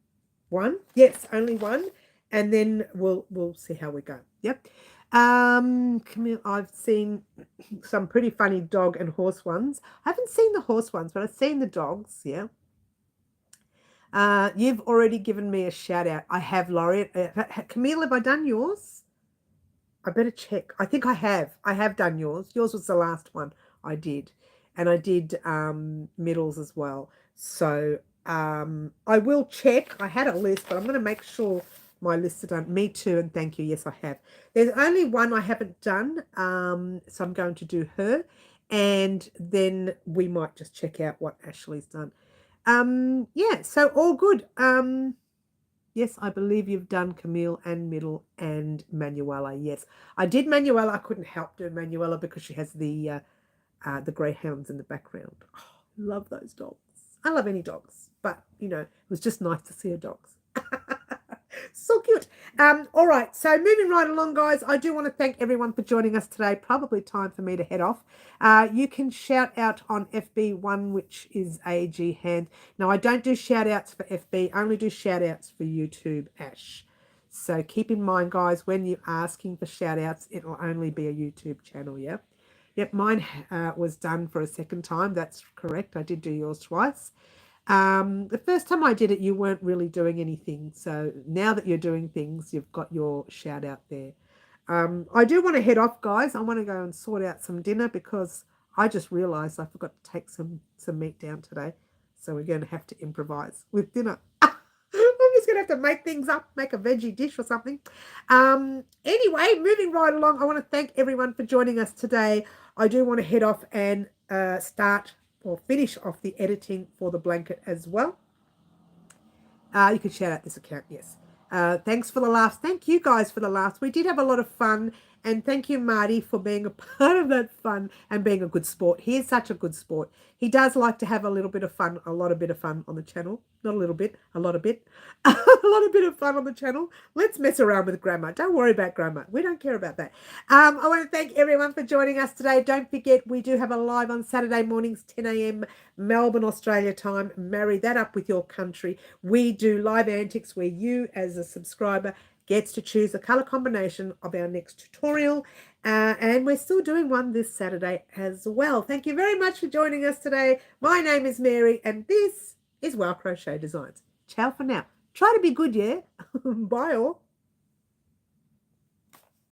[SPEAKER 1] One? Yes, only one. And then we'll see how we go. Yep. Camille, I've seen some pretty funny dog and horse ones. I haven't seen the horse ones, but I've seen the dogs. Yeah. You've already given me a shout out. I have, Laurie. Camille, have I done yours? I better check. I think I have. I have done yours. Yours was the last one I did. And I did middles as well. So I will check. I had a list, but I'm going to make sure my lists are done. Me too, and thank you. Yes, I have. There's only one I haven't done. So I'm going to do her. And then we might just check out what Ashley's done. Yeah, so all good. Yes, I believe you've done Camille and Middle and Manuela. Yes, I did Manuela. I couldn't help doing Manuela because she has the greyhounds in the background. Oh, love those dogs. I love any dogs, but it was just nice to see her dogs. So cute. All right, so moving right along, guys, I do want to thank everyone for joining us today. Probably time for me to head off. You can shout out on FB1, which is AG Hand. Now, I don't do shout outs for FB, I only do shout outs for YouTube, Ash. So keep in mind, guys, when you're asking for shout outs, it will only be a YouTube channel, yeah? Yep, mine was done for a second time. That's correct. I did do yours twice. The first time I did it, you weren't really doing anything. So now that you're doing things, you've got your shout out there. I do want to head off, guys. I want to go and sort out some dinner because I just realized I forgot to take some meat down today. So we're going to have to improvise with dinner. I'm just going to have to make things up, make a veggie dish or something. Anyway, moving right along, I want to thank everyone for joining us today. I do want to head off and start or finish off the editing for the blanket as well. You can shout out this account, yes. Thanks for the laughs. Thank you guys for the laughs. We did have a lot of fun. And thank you, Marty, for being a part of that fun and being a good sport. He is such a good sport. He does like to have a little bit of fun, a lot of bit of fun on the channel. Not a little bit, a lot of bit. A lot of bit of fun on the channel. Let's mess around with grammar. Don't worry about grammar. We don't care about that. I want to thank everyone for joining us today. Don't forget, we do have a live on Saturday mornings, 10 a.m. Melbourne, Australia time. Marry that up with your country. We do live antics where you, as a subscriber, gets to choose the color combination of our next tutorial. And we're still doing one this Saturday as well. Thank you very much for joining us today. My name is Mary, and this is Wow Crochet Designs. Ciao for now. Try to be good, yeah? Bye all.